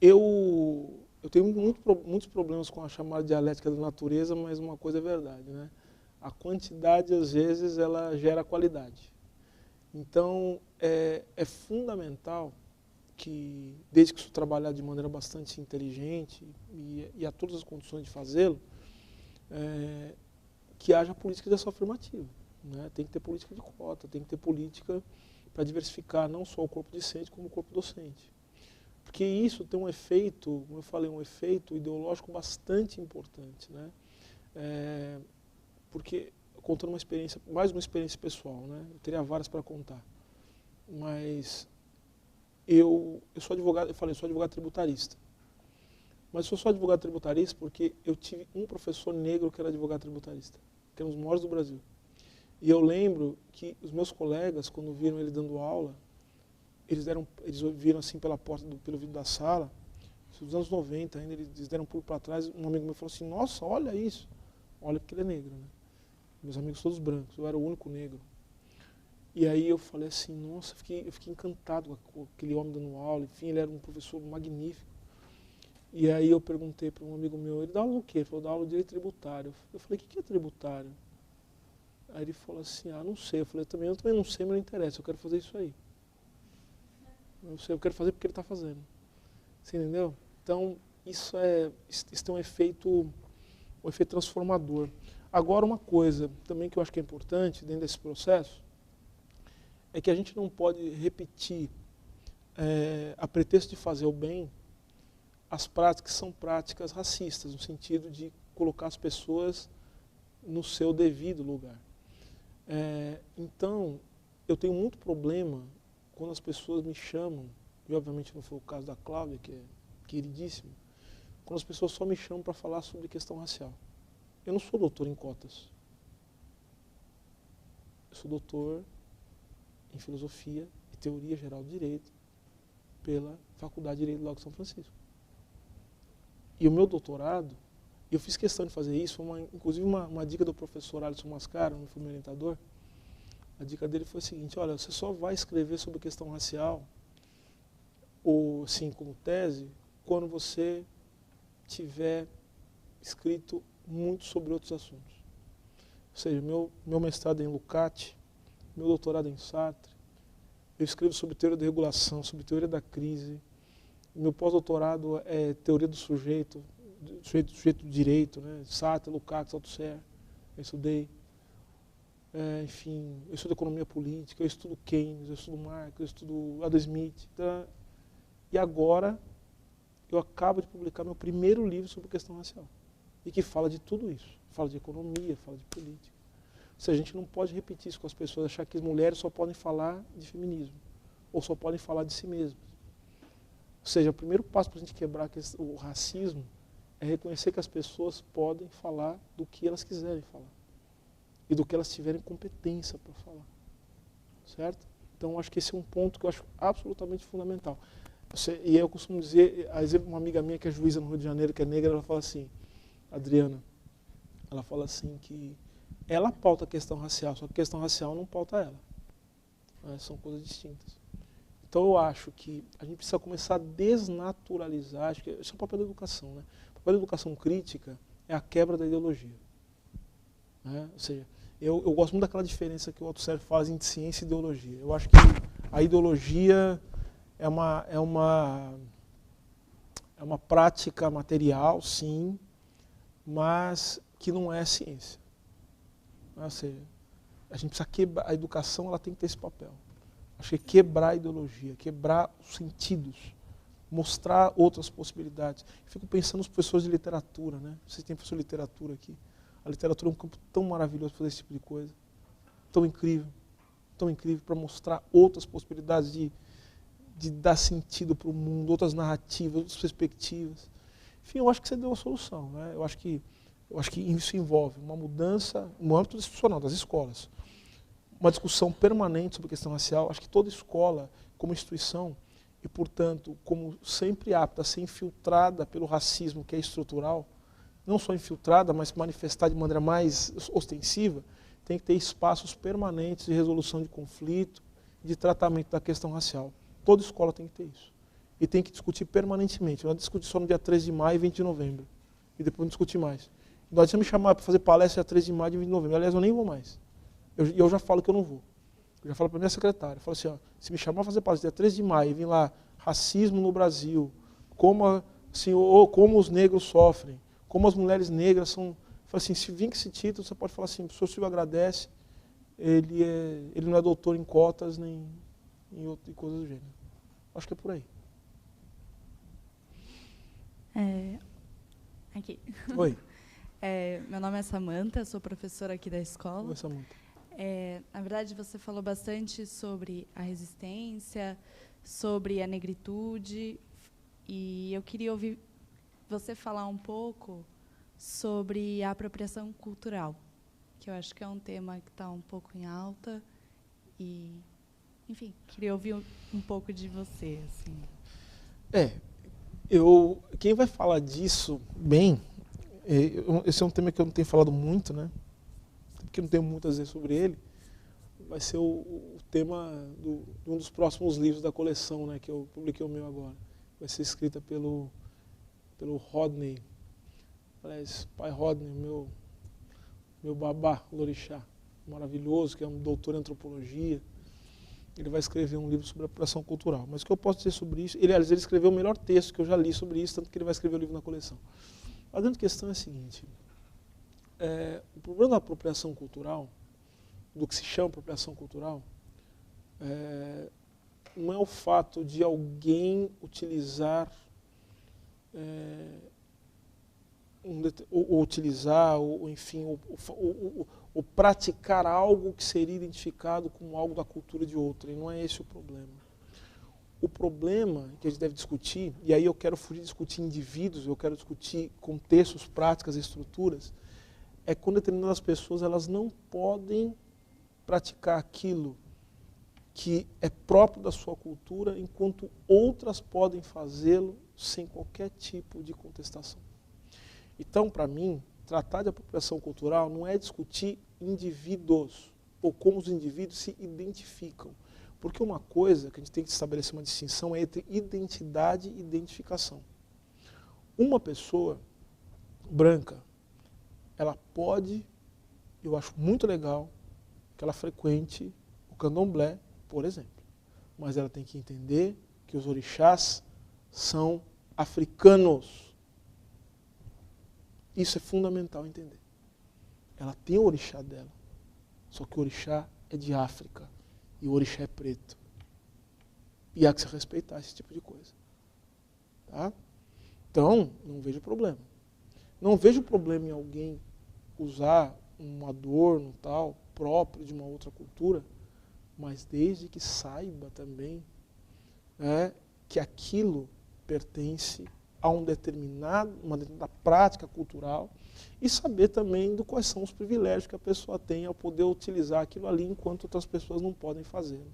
eu tenho muitos problemas com a chamada dialética da natureza, mas uma coisa é verdade, né? A quantidade, às vezes, ela gera qualidade. Então, é fundamental que, desde que isso trabalhar de maneira bastante inteligente e há todas as condições de fazê-lo, que haja política de ação afirmativa, né? Tem que ter política de cota, tem que ter política para diversificar não só o corpo discente, como o corpo docente. Porque isso tem um efeito, como eu falei, um efeito ideológico bastante importante, né? Porque, contando uma experiência, mais uma experiência pessoal, né? Eu teria várias para contar, mas eu sou advogado, eu falei, eu sou advogado tributarista. Mas eu sou advogado tributarista porque eu tive um professor negro que era advogado tributarista, que era um dos maiores do Brasil. E eu lembro que os meus colegas, quando viram ele dando aula, eles viram assim pela porta, pelo vidro da sala, nos anos 90 ainda, eles deram um pulo para trás, um amigo meu falou assim, nossa, olha isso. Olha porque ele é negro, né? Meus amigos todos brancos, eu era o único negro. E aí eu falei assim, nossa, eu fiquei encantado com aquele homem dando aula, enfim, ele era um professor magnífico. E aí eu perguntei para um amigo meu, ele dá aula no quê? Ele falou, dá aula de direito tributário. Eu falei, o que é tributário? Aí ele falou assim, não sei. Eu falei, eu também não sei, mas não interessa, eu quero fazer isso aí. Eu quero fazer porque ele está fazendo. Você entendeu? Então, isso tem um efeito transformador. Agora, uma coisa também que eu acho que é importante dentro desse processo é que a gente não pode repetir, a pretexto de fazer o bem, as práticas que são práticas racistas, no sentido de colocar as pessoas no seu devido lugar. Então, eu tenho muito problema quando as pessoas me chamam, e obviamente não foi o caso da Cláudia, que é queridíssima, quando as pessoas só me chamam para falar sobre questão racial. Eu não sou doutor em cotas. Eu sou doutor em filosofia e teoria geral do direito pela Faculdade de Direito do Lago São Francisco. E o meu doutorado, eu fiz questão de fazer isso, inclusive uma dica do professor Alisson Mascaro, que foi meu orientador. A dica dele foi a seguinte, olha, você só vai escrever sobre questão racial, ou sim, como tese, quando você tiver escrito muito sobre outros assuntos. Ou seja, meu mestrado é em Lukács, meu doutorado é em Sartre, eu escrevo sobre teoria da regulação, sobre teoria da crise, meu pós-doutorado é teoria do sujeito do direito, né? Sartre, Lukács, Althusser, eu estudei. Enfim, eu estudo economia política, eu estudo Keynes, eu estudo Marx, eu estudo Adam Smith. Tá? E agora, eu acabo de publicar meu primeiro livro sobre questão racial. E que fala de tudo isso. Fala de economia, fala de política. Ou seja, a gente não pode repetir isso com as pessoas, achar que as mulheres só podem falar de feminismo. Ou só podem falar de si mesmas. Ou seja, o primeiro passo para a gente quebrar o racismo é reconhecer que as pessoas podem falar do que elas quiserem falar. E do que elas tiverem competência para falar. Certo? Então, acho que esse é um ponto que eu acho absolutamente fundamental. E eu costumo dizer, a exemplo, uma amiga minha que é juíza no Rio de Janeiro, que é negra, ela fala assim, Adriana, ela fala assim que ela pauta a questão racial, só que a questão racial não pauta ela. São coisas distintas. Então, eu acho que a gente precisa começar a desnaturalizar, acho que esse é o papel da educação, né? O papel da educação crítica é a quebra da ideologia. Né? Ou seja, eu gosto muito daquela diferença que o Althusser faz entre ciência e ideologia. Eu acho que a ideologia é uma prática material, sim, mas que não é ciência. Ou seja, a gente precisa quebrar, a educação ela tem que ter esse papel. Acho que é quebrar a ideologia, quebrar os sentidos, mostrar outras possibilidades. Eu fico pensando nos professores de literatura, né? Vocês têm professor de literatura aqui. A literatura é um campo tão maravilhoso para fazer esse tipo de coisa. Tão incrível para mostrar outras possibilidades de dar sentido para o mundo, outras narrativas, outras perspectivas. Enfim, eu acho que você deu a solução, né? Eu acho que isso envolve uma mudança no âmbito institucional das escolas, uma discussão permanente sobre a questão racial. Acho que toda escola, como instituição, e, portanto, como sempre apta a ser infiltrada pelo racismo que é estrutural, não só infiltrada, mas manifestada de maneira mais ostensiva, tem que ter espaços permanentes de resolução de conflito, de tratamento da questão racial. Toda escola tem que ter isso. E tem que discutir permanentemente. Não discutir só no dia 3 de maio e 20 de novembro. E depois não discutir mais. Não adianta me chamar para fazer palestra dia 3 de maio e 20 de novembro. Aliás, eu nem vou mais. Eu já falo que eu não vou. Eu já falo para a minha secretária. Eu falo assim, ó, se me chamar para fazer palestra dia 3 de maio e vir lá, racismo no Brasil, como os negros sofrem, como as mulheres negras são... Eu falo assim, se vir com esse título, você pode falar assim, o professor Silvio agradece, ele não é doutor em cotas, nem em coisas do gênero. Acho que é por aí. Aqui. Oi. Meu nome é Samantha, sou professora aqui da escola. Oi, Samantha. Na verdade, você falou bastante sobre a resistência, sobre a negritude, e eu queria ouvir você falar um pouco sobre a apropriação cultural, que eu acho que é um tema que está um pouco em alta, e, enfim, queria ouvir um pouco de você. Assim. Quem vai falar disso bem, esse é um tema que eu não tenho falado muito, né? Porque não tenho muito a dizer sobre ele, vai ser o tema de um dos próximos livros da coleção, né, que eu publiquei o meu agora. Vai ser escrita pelo Rodney, aliás, pai Rodney, meu babá, Lorixá, maravilhoso, que é um doutor em antropologia. Ele vai escrever um livro sobre apropriação cultural. Mas o que eu posso dizer sobre isso? Ele escreveu o melhor texto que eu já li sobre isso, tanto que ele vai escrever o livro na coleção. A grande questão é a seguinte, o problema da apropriação cultural, do que se chama apropriação cultural, não é o fato de alguém utilizar, ou praticar algo que seria identificado como algo da cultura de outra, e não é esse o problema. O problema que a gente deve discutir, e aí eu quero fugir de discutir indivíduos, eu quero discutir contextos, práticas, estruturas, é quando determinadas pessoas elas não podem praticar aquilo que é próprio da sua cultura, enquanto outras podem fazê-lo sem qualquer tipo de contestação. Então, para mim, tratar de apropriação cultural não é discutir indivíduos, ou como os indivíduos se identificam. Porque uma coisa que a gente tem que estabelecer uma distinção é entre identidade e identificação. Uma pessoa branca, ela pode, eu acho muito legal, que ela frequente o candomblé, por exemplo. Mas ela tem que entender que os orixás são africanos. Isso é fundamental entender. Ela tem o orixá dela, só que o orixá é de África e o orixá é preto. E há que se respeitar esse tipo de coisa. Tá? Então, não vejo problema. Não vejo problema em alguém usar um adorno tal, próprio de uma outra cultura, mas desde que saiba também que aquilo pertence a uma determinada prática cultural e saber também quais são os privilégios que a pessoa tem ao poder utilizar aquilo ali enquanto outras pessoas não podem fazê-lo.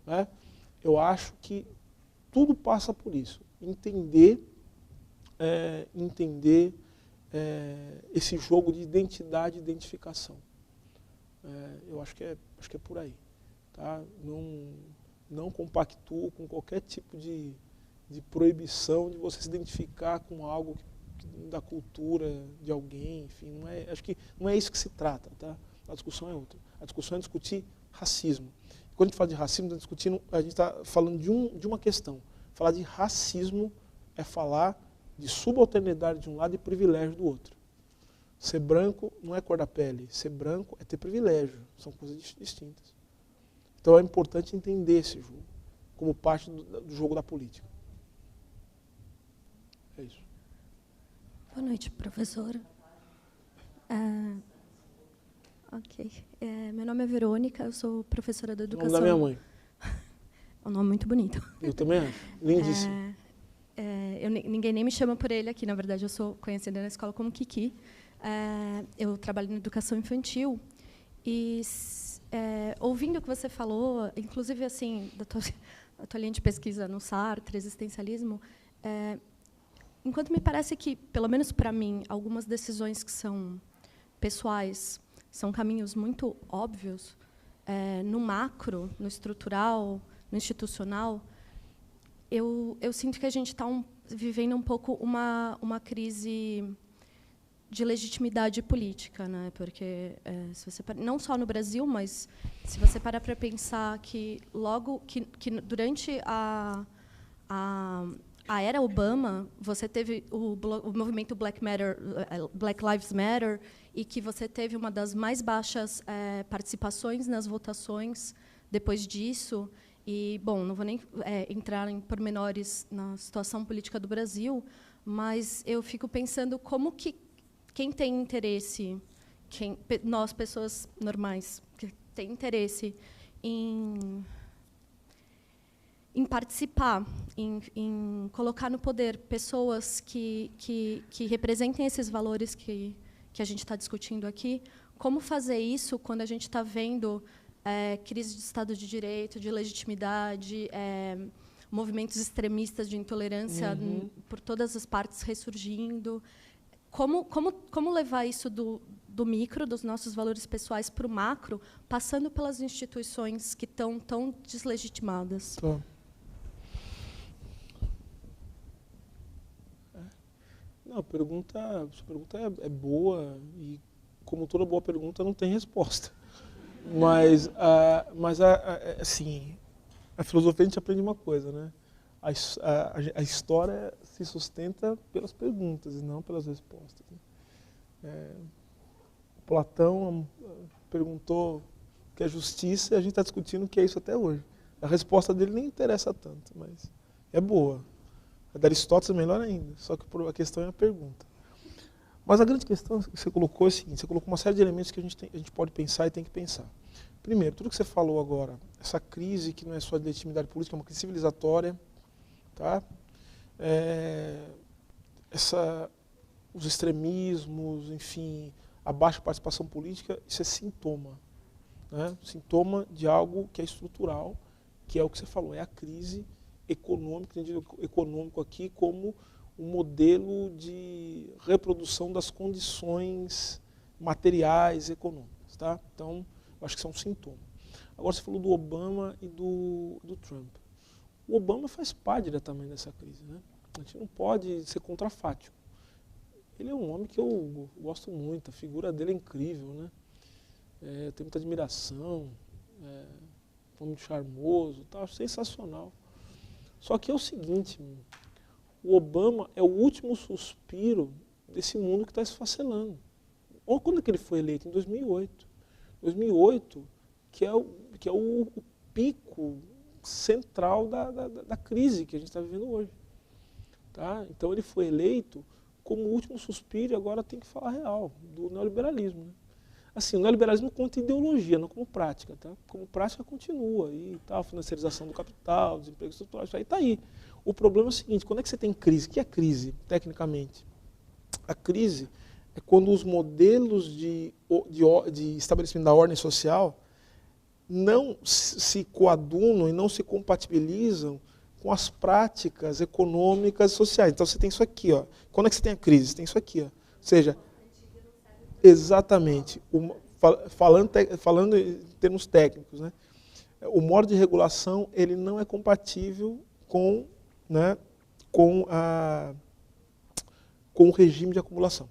Né? Eu acho que tudo passa por isso. Entender esse jogo de identidade e identificação. Eu acho que é por aí. Tá? Não compactuo com qualquer tipo de proibição de você se identificar com algo da cultura de alguém, enfim, acho que não é isso que se trata, tá? A discussão é outra. A discussão é discutir racismo. Quando a gente fala de racismo, a gente está falando de uma questão. Falar de racismo é falar de subalternidade de um lado e privilégio do outro. Ser branco não é cor da pele, ser branco é ter privilégio, são coisas distintas. Então é importante entender esse jogo, como parte do jogo da política. É isso. Boa noite, professora. Meu nome é Verônica, eu sou professora da educação. O nome da minha mãe. É um nome muito bonito. Eu também acho. Lindíssimo. Ninguém nem me chama por ele aqui, na verdade, eu sou conhecida na escola como Kiki. Eu trabalho na educação infantil e, ouvindo o que você falou, inclusive, assim, a tua linha de pesquisa no Sartre, existencialismo, enquanto me parece que, pelo menos para mim, algumas decisões que são pessoais são caminhos muito óbvios, no macro, no estrutural, no institucional, eu sinto que a gente está vivendo um pouco uma crise de legitimidade política, né? Porque se você não só no Brasil, mas se você parar para pensar que logo que durante a era Obama, você teve o movimento Black Lives Matter, e que você teve uma das mais baixas participações nas votações depois disso. E, bom, não vou nem entrar em pormenores na situação política do Brasil, mas eu fico pensando como que quem tem interesse, nós, pessoas normais, que tem interesse em participar, em colocar no poder pessoas que representem esses valores que a gente está discutindo aqui, como fazer isso quando a gente está vendo crise de Estado de Direito, de legitimidade, movimentos extremistas de intolerância por todas as partes ressurgindo. Como levar isso do micro, dos nossos valores pessoais, para o macro, passando pelas instituições que estão tão deslegitimadas? Tá. Não, sua pergunta é boa e, como toda boa pergunta, não tem resposta. Mas assim, a filosofia a gente aprende uma coisa, né? A história se sustenta pelas perguntas e não pelas respostas. Platão perguntou o que é justiça e a gente está discutindo o que é isso até hoje. A resposta dele nem interessa tanto, mas é boa. A da Aristóteles é melhor ainda, só que a questão é a pergunta. Mas a grande questão que você colocou é o seguinte: você colocou uma série de elementos que a gente pode pensar e tem que pensar. Primeiro, tudo que você falou agora, essa crise que não é só de legitimidade política, é uma crise civilizatória, tá? Os extremismos, enfim, a baixa participação política, isso é sintoma, né? Sintoma de algo que é estrutural, que é o que você falou, é a crise econômica, entendido econômico aqui como um modelo de reprodução das condições materiais econômicas, tá? Então, eu acho que isso é um sintoma. Agora você falou do Obama e do Trump. O Obama faz parte diretamente dessa crise, né? A gente não pode ser contrafático. Ele é um homem que eu gosto muito, a figura dele é incrível, né? Eu tenho muita admiração, um homem charmoso, tá? Sensacional. Só que é o seguinte, o Obama é o último suspiro desse mundo que está esfacelando. Olha quando é que ele foi eleito? Em 2008. 2008, que é o pico central da crise que a gente está vivendo hoje. Tá? Então ele foi eleito como o último suspiro, e agora tem que falar real, do neoliberalismo. Né? Assim, o neoliberalismo conta ideologia, não como prática. Tá? Como prática continua, e tal, financiarização do capital, desemprego estrutural, isso aí está aí. O problema é o seguinte: quando é que você tem crise? O que é crise, tecnicamente? A crise é quando os modelos de estabelecimento da ordem social não se coadunam e não se compatibilizam com as práticas econômicas e sociais. Então você tem isso aqui, ó. Quando é que você tem a crise? Você tem isso aqui, ó. Ou seja, exatamente, falando em termos técnicos, né? O modo de regulação ele não é compatível com o regime de acumulação.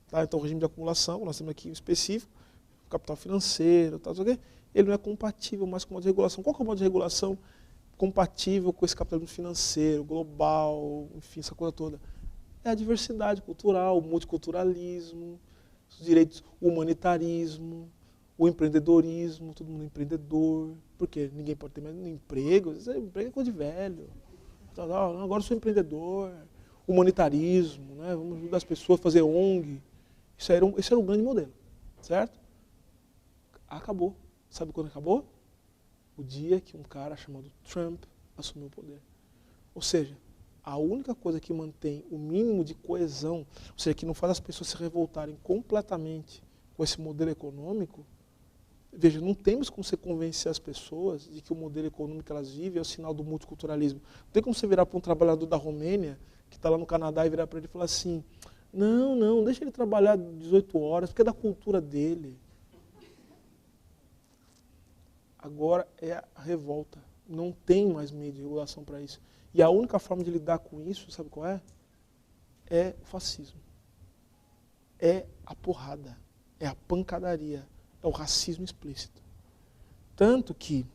Tá? Então, o regime de acumulação, nós temos aqui um específico, capital financeiro, tal, ele não é compatível mais com o modo de regulação. Qual que é o modo de regulação compatível com esse capitalismo financeiro, global, enfim, essa coisa toda? É a diversidade cultural, o multiculturalismo, os direitos, o humanitarismo, o empreendedorismo, todo mundo é empreendedor. Por quê? Ninguém pode ter mais emprego, emprego é coisa de velho. Agora eu sou empreendedor. Humanitarismo, né? Vamos ajudar as pessoas a fazer ONG. Esse era um grande modelo, certo? Acabou. Sabe quando acabou? O dia que um cara chamado Trump assumiu o poder. Ou seja, a única coisa que mantém o mínimo de coesão, ou seja, que não faz as pessoas se revoltarem completamente com esse modelo econômico, Veja, não temos como você convencer as pessoas de que o modelo econômico que elas vivem é o sinal do multiculturalismo. Não tem como você virar para um trabalhador da Romênia, que está lá no Canadá, e virar para ele e falar assim, não, deixa ele trabalhar 18 horas, porque é da cultura dele. Agora é a revolta. Não tem mais meio de regulação para isso. E a única forma de lidar com isso, sabe qual é? É o fascismo. É a porrada. É a pancadaria. É o racismo explícito. Tanto que,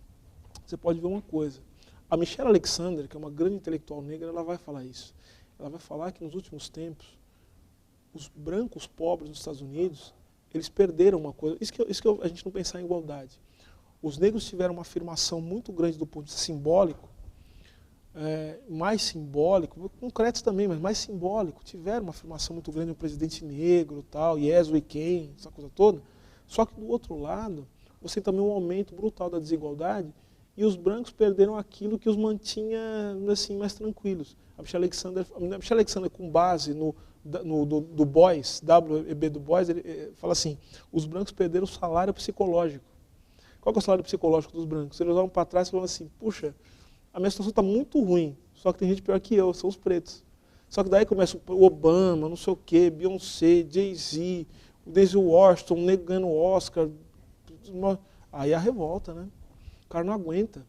você pode ver uma coisa, a Michelle Alexander, que é uma grande intelectual negra, ela vai falar isso. Ela vai falar que nos últimos tempos, os brancos pobres nos Estados Unidos, eles perderam uma coisa, isso que a gente não pensar em igualdade. Os negros tiveram uma afirmação muito grande do ponto de vista simbólico, mais simbólico, concretos também, mas mais simbólico, tiveram uma afirmação muito grande, um presidente negro, tal, yes we can, essa coisa toda. Só que do outro lado, você tem também um aumento brutal da desigualdade e os brancos perderam aquilo que os mantinha assim, mais tranquilos. A Michelle Alexander, com base no Du Bois, W.E.B. Du Bois, ele fala assim, os brancos perderam o salário psicológico. Qual que é o salário psicológico dos brancos? Eles olham para trás e falam assim, puxa, a minha situação está muito ruim, só que tem gente pior que eu, são os pretos. Só que daí começa o Obama, não sei o quê, Beyoncé, Jay-Z, o Denzel Washington, um negro ganhando Oscar. Aí a revolta, né? O cara não aguenta.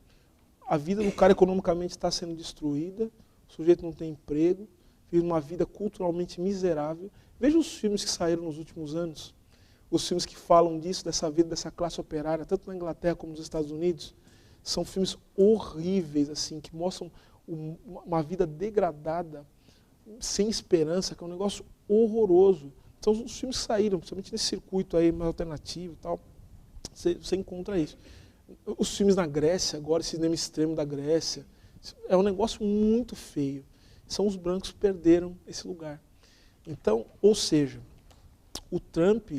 A vida do cara economicamente está sendo destruída, o sujeito não tem emprego, vive uma vida culturalmente miserável. Veja os filmes que saíram nos últimos anos, os filmes que falam disso, dessa vida, dessa classe operária, tanto na Inglaterra como nos Estados Unidos, são filmes horríveis, assim, que mostram uma vida degradada, sem esperança, que é um negócio horroroso. Então, os filmes que saíram, principalmente nesse circuito aí mais alternativo e tal, você encontra isso. Os filmes na Grécia, agora, esse cinema extremo da Grécia, é um negócio muito feio. São os brancos que perderam esse lugar. Então, ou seja, o Trump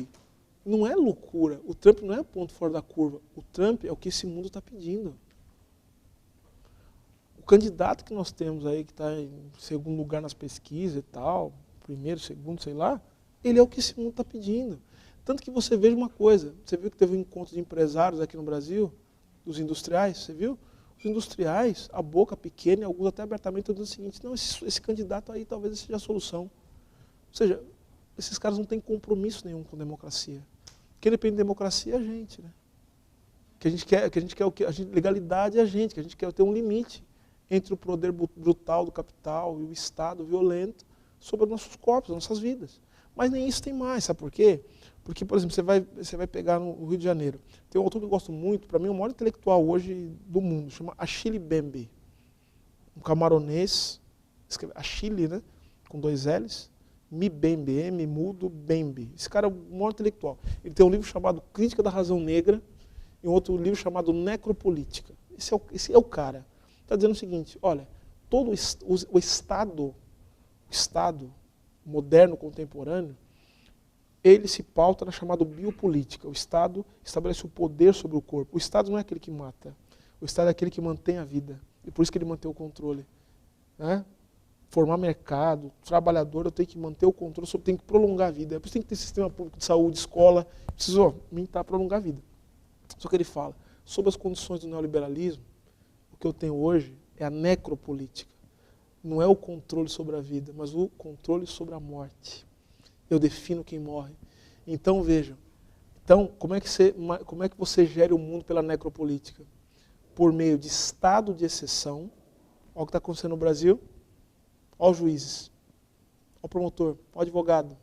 não é loucura, o Trump não é ponto fora da curva, o Trump é o que esse mundo está pedindo. O candidato que nós temos aí, que está em segundo lugar nas pesquisas e tal, primeiro, segundo, sei lá, ele é o que esse mundo está pedindo. Tanto que você veja uma coisa, você viu que teve um encontro de empresários aqui no Brasil, dos industriais, você viu? Os industriais, a boca pequena e alguns até abertamente estão dizendo o seguinte, não, esse candidato aí talvez seja a solução. Ou seja, esses caras não têm compromisso nenhum com democracia. Quem depende de democracia é a gente, né? Que a gente quer o quê? Legalidade é a gente, que a gente quer ter um limite entre o poder brutal do capital e o Estado violento sobre os nossos corpos, as nossas vidas. Mas nem isso tem mais, sabe por quê? Porque, por exemplo, você vai pegar no Rio de Janeiro. Tem um autor que eu gosto muito, para mim é o maior intelectual hoje do mundo, chama Achille Mbembe. Um camaronês, escreve Achille, né? Com 2 L's, Mbembe, M mudo, Bembe. Esse cara é o maior intelectual. Ele tem um livro chamado Crítica da Razão Negra e um outro livro chamado Necropolítica. Esse é o cara. Está dizendo o seguinte, olha, todo o Estado moderno, contemporâneo, ele se pauta na chamada biopolítica. O Estado estabelece o poder sobre o corpo. O Estado não é aquele que mata. O Estado é aquele que mantém a vida. E por isso que ele mantém o controle. Né? Formar mercado, trabalhador, eu tenho que manter o controle, eu tenho que prolongar a vida. É por isso que tem que ter sistema público de saúde, escola. Preciso tentar prolongar a vida. Só que ele fala, sob as condições do neoliberalismo, o que eu tenho hoje é a necropolítica. Não é o controle sobre a vida, mas o controle sobre a morte. Eu defino quem morre. Então, vejam, como é que você gera o mundo pela necropolítica? Por meio de estado de exceção. Olha o que está acontecendo no Brasil. Olha os juízes. Olha o promotor. Olha o advogado.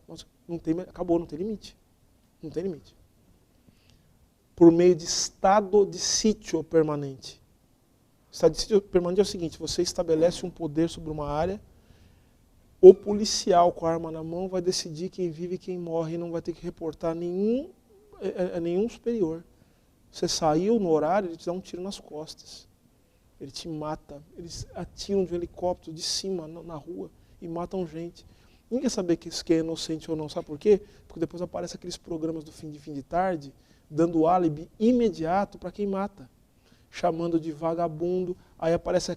Acabou, não tem limite. Não tem limite. Por meio de estado de sítio permanente. O estado de sítio permanente é o seguinte, você estabelece um poder sobre uma área, o policial com a arma na mão vai decidir quem vive e quem morre e não vai ter que reportar a nenhum superior. Você saiu no horário, ele te dá um tiro nas costas. Ele te mata. Eles atiram de um helicóptero de cima na rua e matam gente. Ninguém quer saber que é inocente ou não. Sabe por quê? Porque depois aparecem aqueles programas do fim de tarde, dando álibi imediato para quem mata. Chamando de vagabundo. Aí aparecem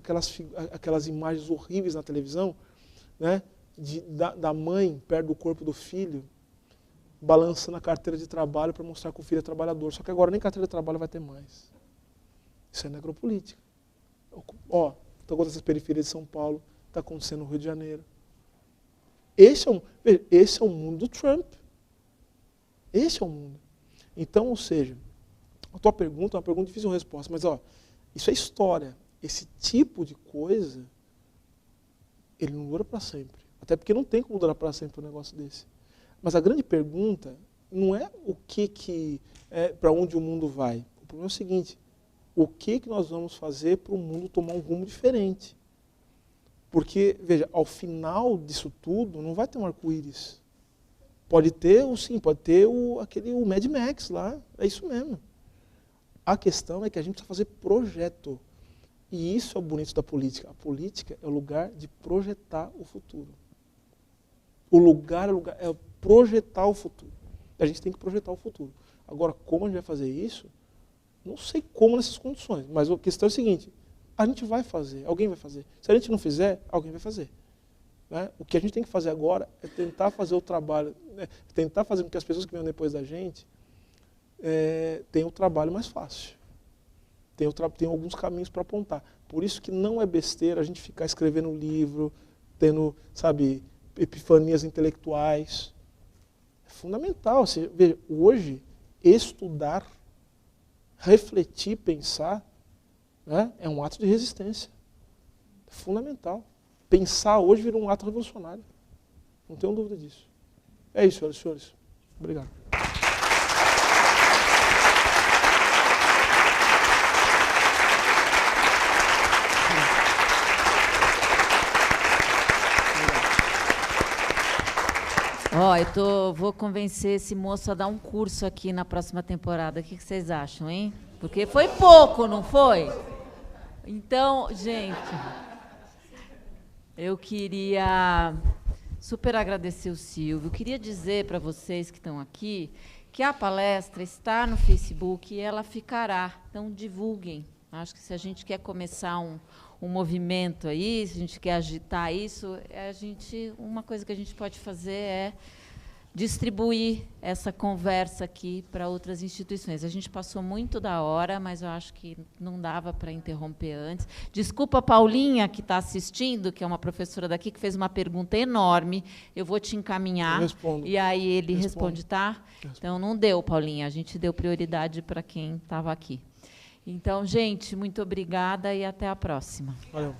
aquelas imagens horríveis na televisão, né? Da mãe perto do corpo do filho, balançando a carteira de trabalho para mostrar que o filho é trabalhador. Só que agora nem carteira de trabalho vai ter mais. Isso é necropolítica. Ó, está acontecendo nessas periferias de São Paulo, está acontecendo no Rio de Janeiro. Esse é o mundo do Trump. Esse é o mundo. Então, ou seja, a tua pergunta é uma pergunta difícil de resposta, mas ó, isso é história. Esse tipo de coisa, ele não dura para sempre. Até porque não tem como durar para sempre um negócio desse. Mas a grande pergunta não é o que para onde o mundo vai. O problema é o seguinte, o que nós vamos fazer para o mundo tomar um rumo diferente? Porque, veja, ao final disso tudo, não vai ter um arco-íris. Pode ter o Mad Max lá, é isso mesmo. A questão é que a gente precisa fazer projeto. E isso é o bonito da política. A política é o lugar de projetar o futuro. O lugar é projetar o futuro. A gente tem que projetar o futuro. Agora, como a gente vai fazer isso? Não sei como nessas condições, mas a questão é a seguinte, a gente vai fazer, alguém vai fazer. Se a gente não fizer, alguém vai fazer. Né? O que a gente tem que fazer agora é tentar fazer o trabalho, tentar fazer com que as pessoas que venham depois da gente tenham o trabalho mais fácil. Tem alguns caminhos para apontar. Por isso que não é besteira a gente ficar escrevendo livro, tendo, sabe, epifanias intelectuais. É fundamental. Veja, hoje, estudar, refletir, pensar, né, é um ato de resistência. É fundamental. Pensar hoje vira um ato revolucionário. Não tenho dúvida disso. É isso, senhoras e senhores. Obrigado. Vou convencer esse moço a dar um curso aqui na próxima temporada. O que vocês acham, hein? Porque foi pouco, não foi? Então, gente, eu queria super agradecer o Silvio. Queria dizer para vocês que estão aqui que a palestra está no Facebook e ela ficará. Então, divulguem. Acho que se a gente quer começar um movimento aí, se a gente quer agitar isso, uma coisa que a gente pode fazer é distribuir essa conversa aqui para outras instituições. A gente passou muito da hora, mas eu acho que não dava para interromper antes. Desculpa a Paulinha, que está assistindo, que é uma professora daqui, que fez uma pergunta enorme. Eu vou te encaminhar. Eu respondo. E aí ele responde, tá? Então, não deu, Paulinha. A gente deu prioridade para quem estava aqui. Então, gente, muito obrigada e até a próxima. Valeu.